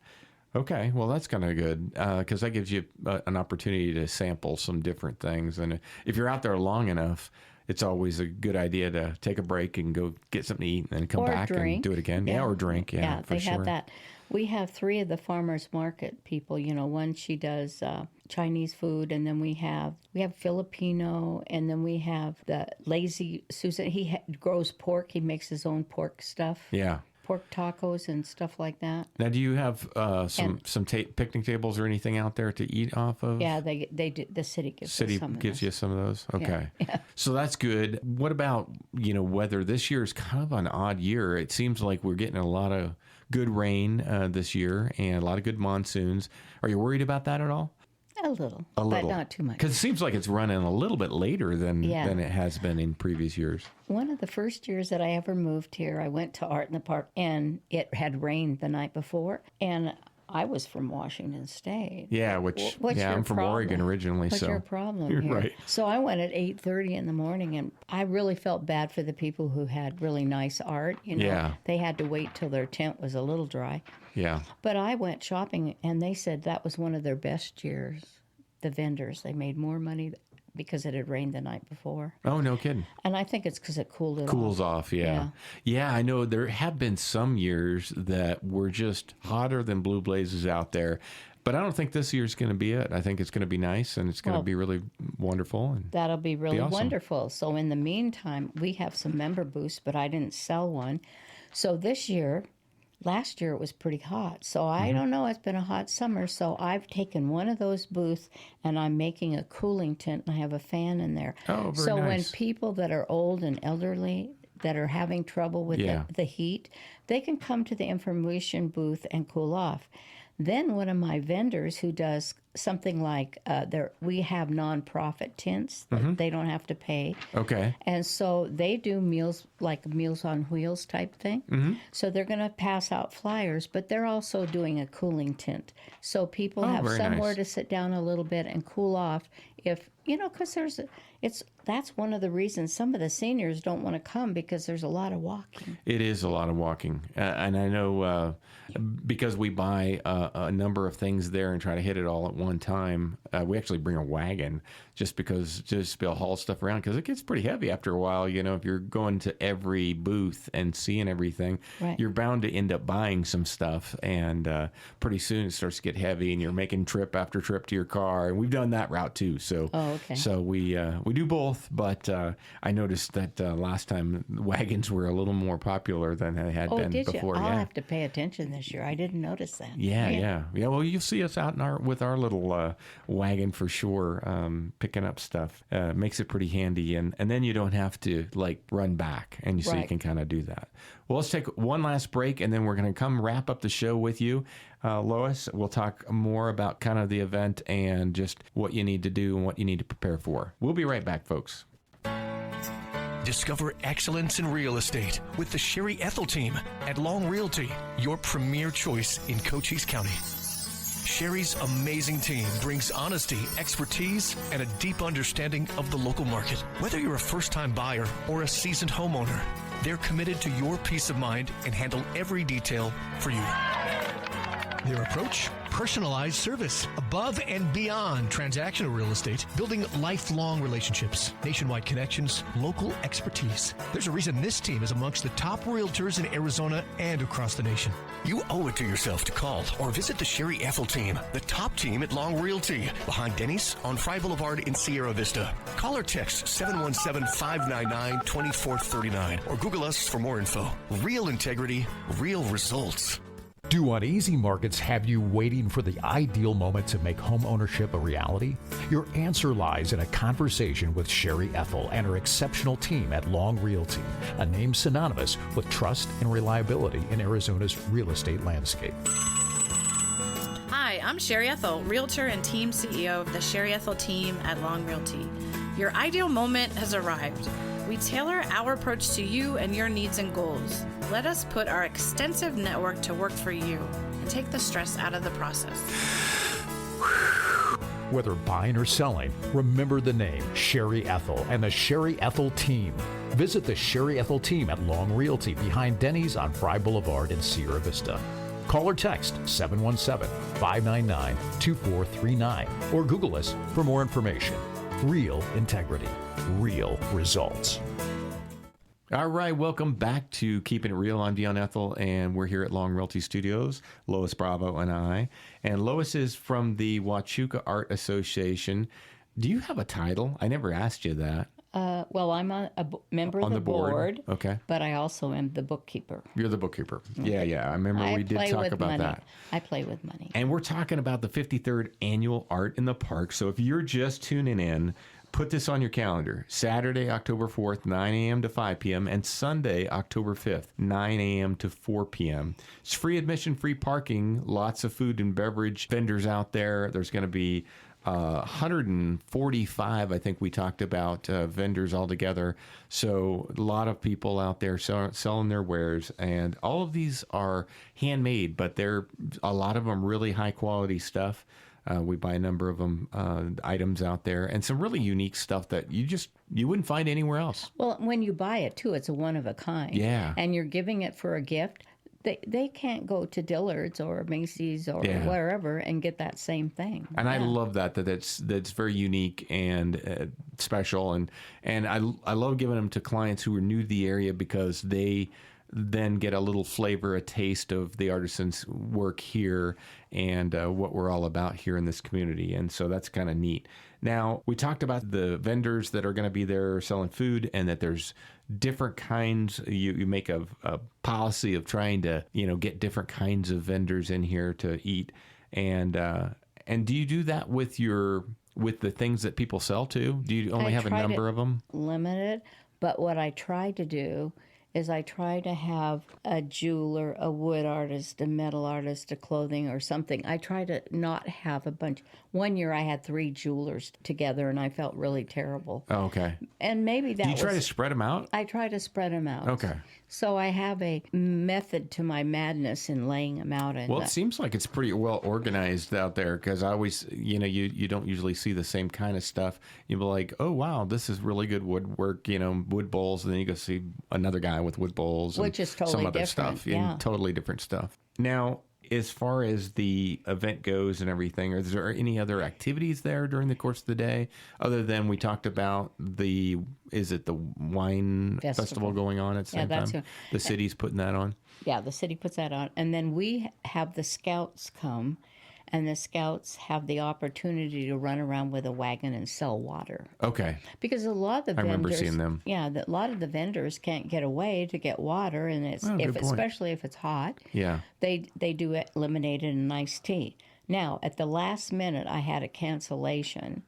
Okay, well, that's kind of good because that gives you an opportunity to sample some different things. And if you're out there long enough, it's always a good idea to take a break and go get something to eat and then come back and do it again. Yeah, or drink. Yeah, for they sure. have that. We have 3 of the farmers market people. One she does Chinese food, and then we have Filipino, and then we have the Lazy Susan. He grows pork. He makes his own pork stuff. Yeah. Pork tacos and stuff like that. Now, do you have some picnic tables or anything out there to eat off of? Yeah, they do. The city gives you some of those. Okay, yeah. So that's good. What about weather? This year is kind of an odd year. It seems like we're getting a lot of good rain this year and a lot of good monsoons. Are you worried about that at all? A little, but not too much. Because it seems like it's running a little bit later than it has been in previous years. One of the first years that I ever moved here, I went to Art in the Park, and it had rained the night before, and I was from Washington State. Yeah, I'm from Oregon originally. What's your problem here? Right. So I went at 8:30 in the morning, and I really felt bad for the people who had really nice art. They had to wait till their tent was a little dry. Yeah. But I went shopping, and they said that was one of their best years. The vendors, they made more money because it had rained the night before. Oh, no kidding. And I think it's because it cools off, yeah. Yeah, I know there have been some years that were just hotter than blue blazes out there. But I don't think this year's going to be it. I think it's going to be nice, and it's going to be really wonderful. And that'll be really awesome. Wonderful. So in the meantime, we have some member booths, but I didn't sell one. So last year it was pretty hot. So I don't know, it's been a hot summer. So I've taken one of those booths and I'm making a cooling tent, and I have a fan in there. Oh, very so nice. When people that are old and elderly that are having trouble with the heat, they can come to the information booth and cool off. Then one of my vendors who does something like we have nonprofit tents that they don't have to pay. Okay. And so they do meals like Meals on Wheels type thing. So they're going to pass out flyers, but they're also doing a cooling tent. So people have somewhere to sit down a little bit and cool off if, because that's one of the reasons some of the seniors don't want to come, because there's a lot of walking. It is a lot of walking. And I know because we buy a number of things there and try to hit it all at one time, we actually bring a wagon just to be able to haul stuff around, because it gets pretty heavy after a while. If you're going to every booth and seeing everything, you're bound to end up buying some stuff. And pretty soon it starts to get heavy and you're making trip after trip to your car. And we've done that route too. So, so we do both. But I noticed that last time wagons were a little more popular than they had been before. I'll have to pay attention this year. I didn't notice that. Yeah. Well, you'll see us out with our little wagon for sure, picking up stuff. Makes it pretty handy, and then you don't have to run back, and so you can kind of do that. Well, let's take one last break, and then we're going to come wrap up the show with you. Lois, we'll talk more about kind of the event and just what you need to do and what you need to prepare for. We'll be right back, folks. Discover excellence in real estate with the Sherry Ethell Team at Long Realty, your premier choice in Cochise County. Sherry's amazing team brings honesty, expertise, and a deep understanding of the local market. Whether you're a first-time buyer or a seasoned homeowner, they're committed to your peace of mind and handle every detail for you. Their approach? personalized service. Above and beyond transactional real estate, building lifelong relationships, nationwide connections, local expertise. There's a reason this team is amongst the top realtors in Arizona and across the nation. You owe it to yourself to call or visit the Sherry Ethell Team, the top team at Long Realty, behind Denny's on Fry Boulevard in Sierra Vista. Call or text 717-599-2439 or Google us for more info. Real integrity, real results. Do uneasy markets have you waiting for the ideal moment to make home ownership a reality? Your answer lies in a conversation with Sherry Ethell and her exceptional team at Long Realty, a name synonymous with trust and reliability in Arizona's real estate landscape. Hi, I'm Sherry Ethell, Realtor and Team CEO of the Sherry Ethell Team at Long Realty. Your ideal moment has arrived. We tailor our approach to you and your needs and goals. Let us put our extensive network to work for you and take the stress out of the process. Whether buying or selling, remember the name Sherry Ethell and the Sherry Ethell Team. Visit the Sherry Ethell Team at Long Realty behind Denny's on Fry Boulevard in Sierra Vista. Call or text 717-599-2439 or Google us for more information. Real integrity, real results. All right, welcome back to Keeping It Real. I'm Dion Ethell, and we're here at Long Realty Studios, Lois Bravo and I. And Lois is from the Huachuca Art Association. Do you have a title? I never asked you that. Well, I'm a member of the board. Okay. But I also am the bookkeeper. You're the bookkeeper. Okay. Yeah. I remember we did talk about money. that. I play with money. And we're talking about the 53rd Annual Art in the Park. So if you're just tuning in, put this on your calendar. Saturday, October 4th, 9 a.m. to 5 p.m. and Sunday, October 5th, 9 a.m. to 4 p.m. It's free admission, free parking, lots of food and beverage vendors out there. There's going to be 145, I think we talked about, vendors altogether. So a lot of people out there selling their wares, and all of these are handmade, but they're a lot of them really high quality stuff. We buy a number of them items out there, and some really unique stuff that you wouldn't find anywhere else. Well, when you buy it too, it's a one of a kind. Yeah. And you're giving it for a gift. They can't go to Dillard's or Macy's or wherever and get that same thing. And I love that's very unique and special. And I love giving them to clients who are new to the area, because they then get a little flavor, a taste of the artisans' work here and what we're all about here in this community. And so that's kind of neat. Now, we talked about the vendors that are going to be there selling food, and that there's different kinds. You make a policy of trying to, get different kinds of vendors in here to eat. And do you do that with the things that people sell too? Do you only have a number of them? Limited, but what I try to do is I try to have a jeweler, a wood artist, a metal artist, a clothing or something. I try to not have a bunch. One year I had 3 jewelers together, and I felt really terrible. Oh, okay. And maybe that Do you try to spread them out? I try to spread them out. Okay. So I have a method to my madness in laying them out. Well, it seems like it's pretty well organized out there, because I always, you don't usually see the same kind of stuff. You'll be like, oh, wow, this is really good woodwork, wood bowls. And then you go see another guy with wood bowls. Which is totally some other different. stuff. Yeah. Totally different stuff. Now, as far as the event goes and everything, is there any other activities there during the course of the day, other than we talked about the wine festival going on at the same time? The city's putting that on? Yeah, the city puts that on. And then we have the scouts come, and the scouts have the opportunity to run around with a wagon and sell water. Okay. Because a lot of the vendors... I remember seeing them. Yeah, a lot of the vendors can't get away to get water, and especially if it's hot. Yeah. They do lemonade and iced tea. Now, at the last minute, I had a cancellation.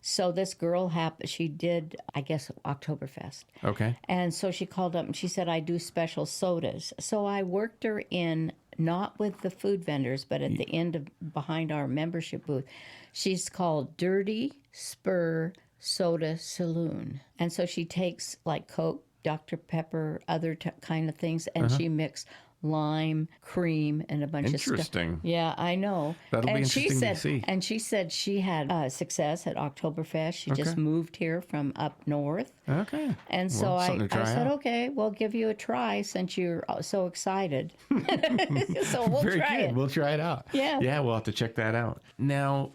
So this girl she did, I guess, Oktoberfest. Okay. And so she called up and she said, I do special sodas. So I worked her in, not with the food vendors, but at the end behind our membership booth. She's called Dirty Spur Soda Saloon. And so she takes like Coke, Dr. Pepper, other kind of things, and she mixed lime, cream, and a bunch of stuff. Interesting. Yeah, I know. That'll be interesting to see. And she said she had success at Oktoberfest. She just moved here from up north. Okay. And so Well, I something to try said, out. okay, we'll give you a try since you're so excited. So we'll Very try good. it. We'll try it out. Yeah. Yeah, we'll have to check that out. Now,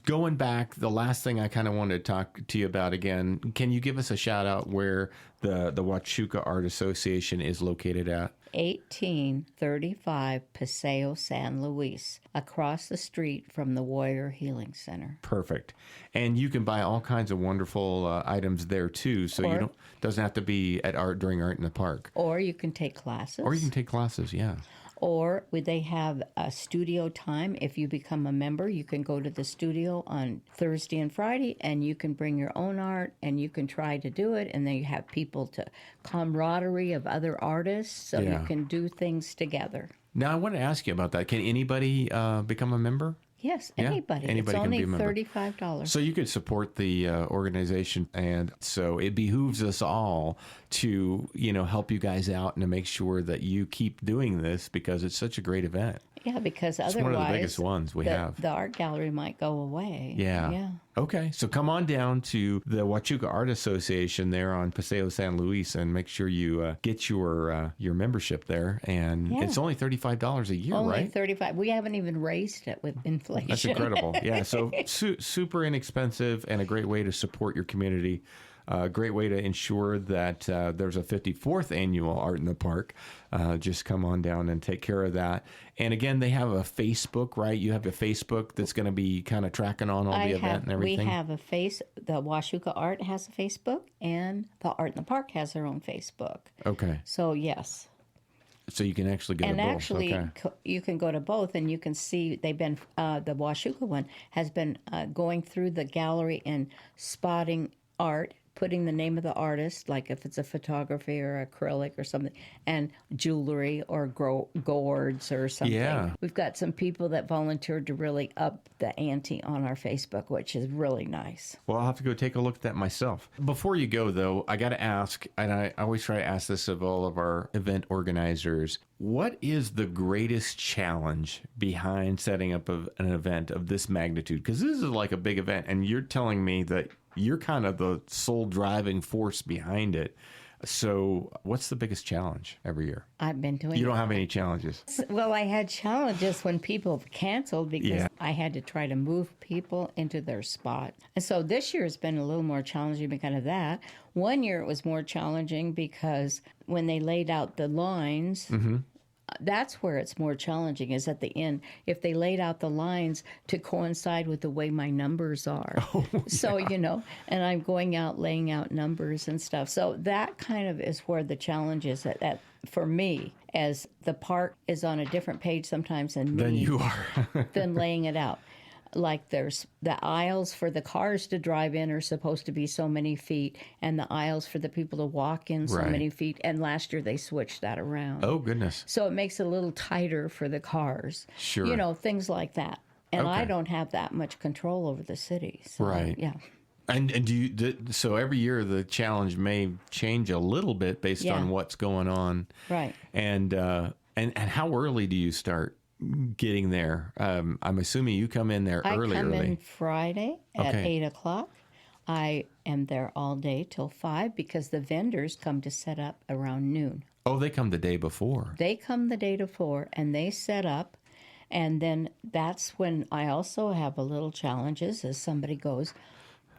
going back, the last thing I kind of wanted to talk to you about again, can you give us a shout out where the Huachuca Art Association is located at? 1835 Paseo San Luis, across the street from the Warrior Healing Center. Perfect. And you can buy all kinds of wonderful items there too, so you doesn't have to be at during Art in the Park. Or you can take classes. Or you can take classes, yeah. Or they have a studio time. If you become a member, you can go to the studio on Thursday and Friday, and you can bring your own art, and you can try to do it. And then you have people to camaraderie of other artists, so you can do things together. Now, I want to ask you about that. Can anybody become a member? Yes, Yeah, anybody. anybody It's can only be a member. $35. So you could support the organization, and so it behooves us all to, help you guys out and to make sure that you keep doing this because it's such a great event. Yeah, because It's otherwise, one of the biggest ones we have. The art gallery might go away. Yeah. Okay, so come on down to the Huachuca Art Association there on Paseo San Luis and make sure you get your membership there. And it's only $35 a year, Only right? $35. We haven't even raised it with inflation. That's incredible. Yeah, so super inexpensive and a great way to support your community. A great way to ensure that there's a 54th annual Art in the Park. Just come on down and take care of that. And again, they have a Facebook, right? You have a Facebook that's going to be kind of tracking on all the event and everything. We have the Huachuca Art has a Facebook, and the Art in the Park has their own Facebook. Okay. So, yes. So you can actually go to both. And actually, Okay. you can go to both, and you can see they've been, the Huachuca one has been going through the gallery and spotting art, putting the name of the artist, like if it's a photography or acrylic or something, and jewelry or gourds or something. Yeah. We've got some people that volunteered to really up the ante on our Facebook, which is really nice. Well, I'll have to go take a look at that myself. Before you go, though, I got to ask, and I always try to ask this of all of our event organizers, what is the greatest challenge behind setting up an event of this magnitude? Because this is like a big event, and you're telling me that you're kind of the sole driving force behind it. So what's the biggest challenge every year? I've been doing You don't have any challenges. Well, I had challenges when people canceled because Yeah. I had to try to move people into their spot. And so this year has been a little more challenging because of that. One year it was more challenging because when they laid out the lines, that's where it's more challenging, is at the end. If they laid out the lines to coincide with the way my numbers are. So, and I'm going out, laying out numbers and stuff. So that kind of is where the challenge is that for me, as the park is on a different page sometimes than me. Then you are. than laying it out. Like there's the aisles for the cars to drive in are supposed to be so many feet, and the aisles for the people to walk in so Right. many feet. And last year they switched that around. Oh, goodness. So it makes it a little tighter for the cars. Sure. Things like that. And I Okay. don't have that much control over the city. So, Right. Yeah. And do you, so every year the challenge may change a little bit based Yeah. on what's going on. Right. And how early do you start getting there? I'm assuming you come in there I early. come in Friday at Okay. 8 o'clock. I am there all day till 5 because the vendors come to set up around noon. Oh, they come the day before. They come the day before and they set up. And then that's when I also have a little challenges as somebody goes,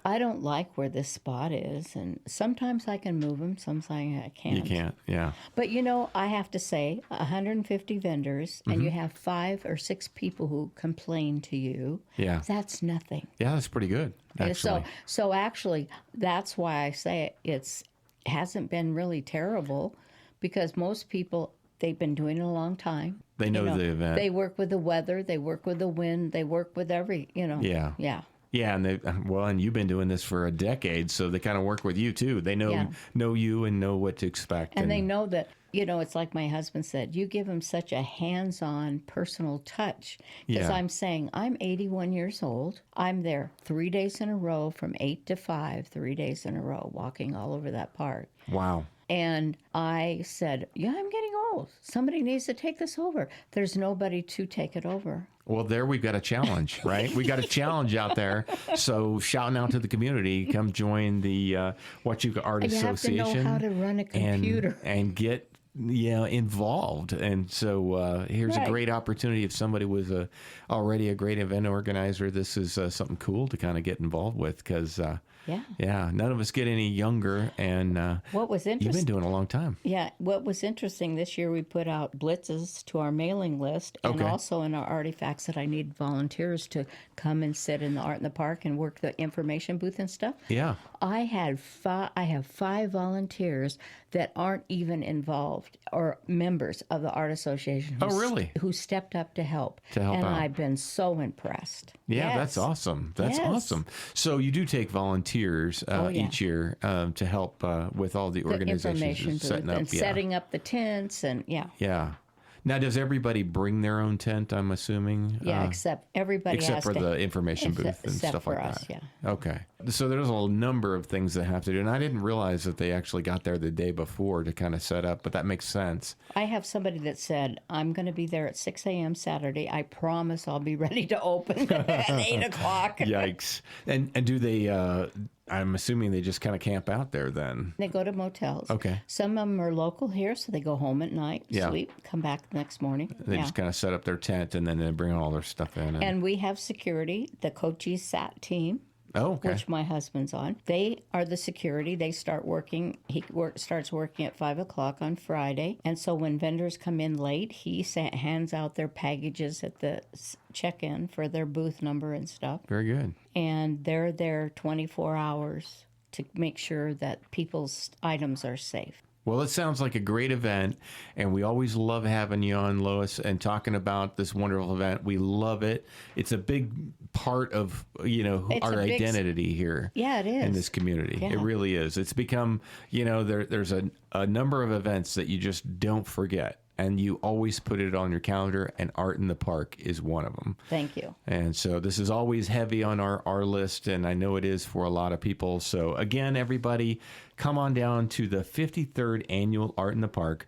I don't like where this spot is. And sometimes I can move them, sometimes I can't. You can't, yeah. But I have to say, 150 vendors, and you have 5 or 6 people who complain to you. Yeah. That's nothing. Yeah, that's pretty good, actually. So actually, that's why I say it hasn't been really terrible, because most people, they've been doing it a long time. They know the event. They work with the weather. They work with the wind. They work with Yeah. Yeah. Yeah, and you've been doing this for a decade, so they kind of work with you too. They know you and know what to expect. And they know that, it's like my husband said, you give them such a hands-on personal touch. Because Yeah. I'm saying, I'm 81 years old. I'm there 3 days in a row from 8 to 5, 3 days in a row, walking all over that park. Wow. And I said, I'm getting oh, somebody needs to take this over. There's nobody to take it over. Well, there we've got a challenge, right? We got a challenge out there. So shouting out to the community, come join the Huachuca Art Association. You have to know how to run a computer. And get involved. And so here's a great opportunity. If somebody was already a great event organizer, this is something cool to kind of get involved with because none of us get any younger, and what was interesting, you've been doing it a long time. Yeah, what was interesting this year, we put out blitzes to our mailing list, and also in our artifacts that I need volunteers to come and sit in the Art in the Park and work the information booth and stuff. Yeah, I have 5 volunteers that aren't even involved or members of the Art Association. Who stepped up to help. And out. I've been so impressed. Yeah, that's awesome. That's awesome. So you do take volunteers each year to help with all the organizations setting up the tents and Yeah. Now, does everybody bring their own tent, I'm assuming? Yeah, except everybody except has for to, the information booth and stuff like us, that. Yeah. Okay. So there's a number of things they have to do, and I didn't realize that they actually got there the day before to kind of set up, but that makes sense. I have somebody that said, I'm going to be there at 6 a.m. Saturday. I promise I'll be ready to open at 8 o'clock. Yikes. And do they... I'm assuming they just kind of camp out there then. They go to motels. Okay. Some of them are local here, so they go home at night, sleep, come back the next morning. They just kind of set up their tent and then they bring all their stuff in. And we have security, the Cochise Team. Oh, okay. Which my husband's on. They are the security. They start working. He starts working at 5 o'clock on Friday. And so when vendors come in late, he hands out their packages at the check-in for their booth number and stuff. Very good. And they're there 24 hours to make sure that people's items are safe. Well, it sounds like a great event, and we always love having you on, Lois, and talking about this wonderful event. We love it. It's a big part of, our identity here. Yeah, it is. In this community. Yeah. It really is. It's become, there's a number of events that you just don't forget. And you always put it on your calendar, and Art in the Park is one of them. Thank you. And so this is always heavy on our list, and I know it is for a lot of people. So again, everybody, come on down to the 53rd Annual Art in the Park,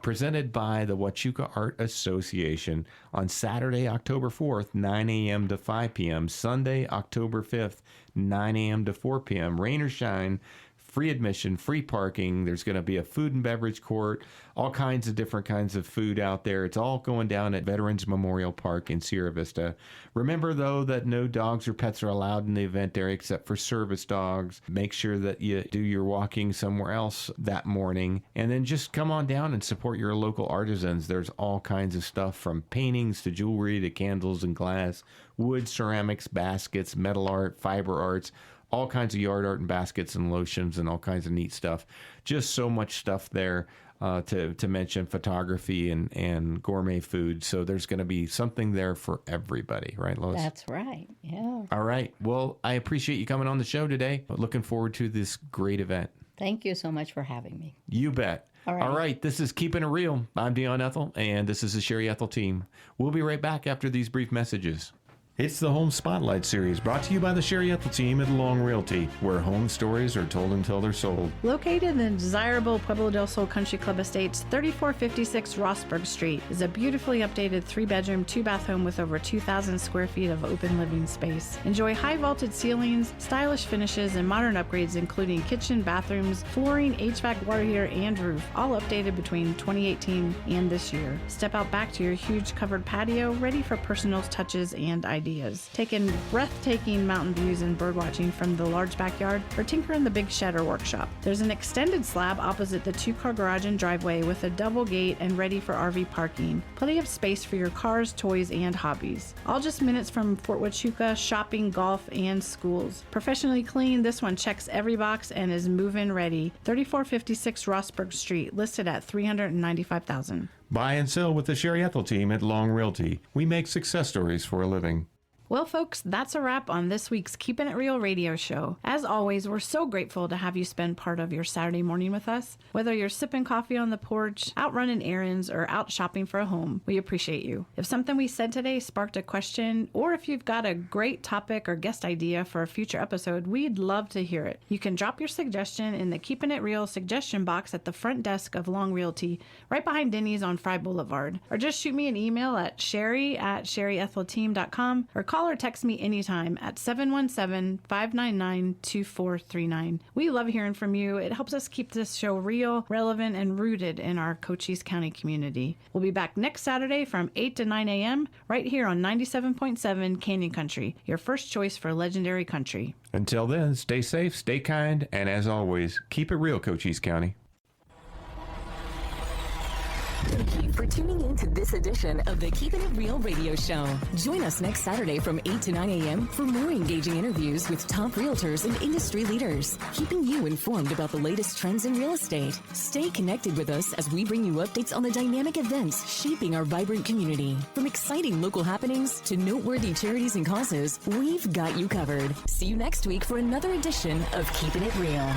presented by the Huachuca Art Association on Saturday, October 4th, 9 a.m. to 5 p.m., Sunday, October 5th, 9 a.m. to 4 p.m., rain or shine. Free admission, free parking. There's going to be a food and beverage court, all kinds of different kinds of food out there. It's all going down at Veterans Memorial Park in Sierra Vista. Remember, though, that no dogs or pets are allowed in the event area except for service dogs. Make sure that you do your walking somewhere else that morning. And then just come on down and support your local artisans. There's all kinds of stuff from paintings to jewelry to candles and glass, wood, ceramics, baskets, metal art, fiber arts, all kinds of yard art and baskets and lotions and all kinds of neat stuff. Just so much stuff there to mention photography and gourmet food. So there's going to be something there for everybody, right, Lois? That's right, yeah. All right. Well, I appreciate you coming on the show today. Looking forward to this great event. Thank you so much for having me. You bet. All right. This is Keepin' It Real. I'm Dion Ethell, and this is the Sherry Ethell Team. We'll be right back after these brief messages. It's the Home Spotlight Series, brought to you by the Sherry Ethell Team at Long Realty, where home stories are told until they're sold. Located in the desirable Pueblo del Sol Country Club Estates, 3456 Rossburg Street is a beautifully updated 3-bedroom, 2-bath home with over 2,000 square feet of open living space. Enjoy high vaulted ceilings, stylish finishes, and modern upgrades including kitchen, bathrooms, flooring, HVAC, water heater, and roof, all updated between 2018 and this year. Step out back to your huge covered patio, ready for personal touches and ideas. Take in breathtaking mountain views and birdwatching from the large backyard, or tinker in the big shed or workshop. There's an extended slab opposite the 2-car garage and driveway with a double gate and ready for RV parking. Plenty of space for your cars, toys, and hobbies. All just minutes from Fort Huachuca, shopping, golf, and schools. Professionally clean, this one checks every box and is move-in ready. 3456 Rossburg Street, listed at $395,000. Buy and sell with the Sherry Ethell Team at Long Realty. We make success stories for a living. Well, folks, that's a wrap on this week's Keepin' It Real radio show. As always, we're so grateful to have you spend part of your Saturday morning with us. Whether you're sipping coffee on the porch, out running errands, or out shopping for a home, we appreciate you. If something we said today sparked a question, or if you've got a great topic or guest idea for a future episode, we'd love to hear it. You can drop your suggestion in the Keepin' It Real suggestion box at the front desk of Long Realty, right behind Denny's on Fry Boulevard. Or just shoot me an email at sherry@sherryethelteam.com, or call or text me anytime at 717-599-2439. We love hearing from you. It helps us keep this show real, relevant, and rooted in our Cochise County community. We'll be back next Saturday from 8 to 9 a.m. right here on 97.7 Canyon Country, your first choice for legendary country. Until then, stay safe, stay kind, and as always, keep it real, Cochise County. Thank you for tuning in to this edition of the Keepin' It Real radio show. Join us next Saturday from 8 to 9 a.m. for more engaging interviews with top realtors and industry leaders, keeping you informed about the latest trends in real estate. Stay connected with us as we bring you updates on the dynamic events shaping our vibrant community. From exciting local happenings to noteworthy charities and causes, we've got you covered. See you next week for another edition of Keepin' It Real.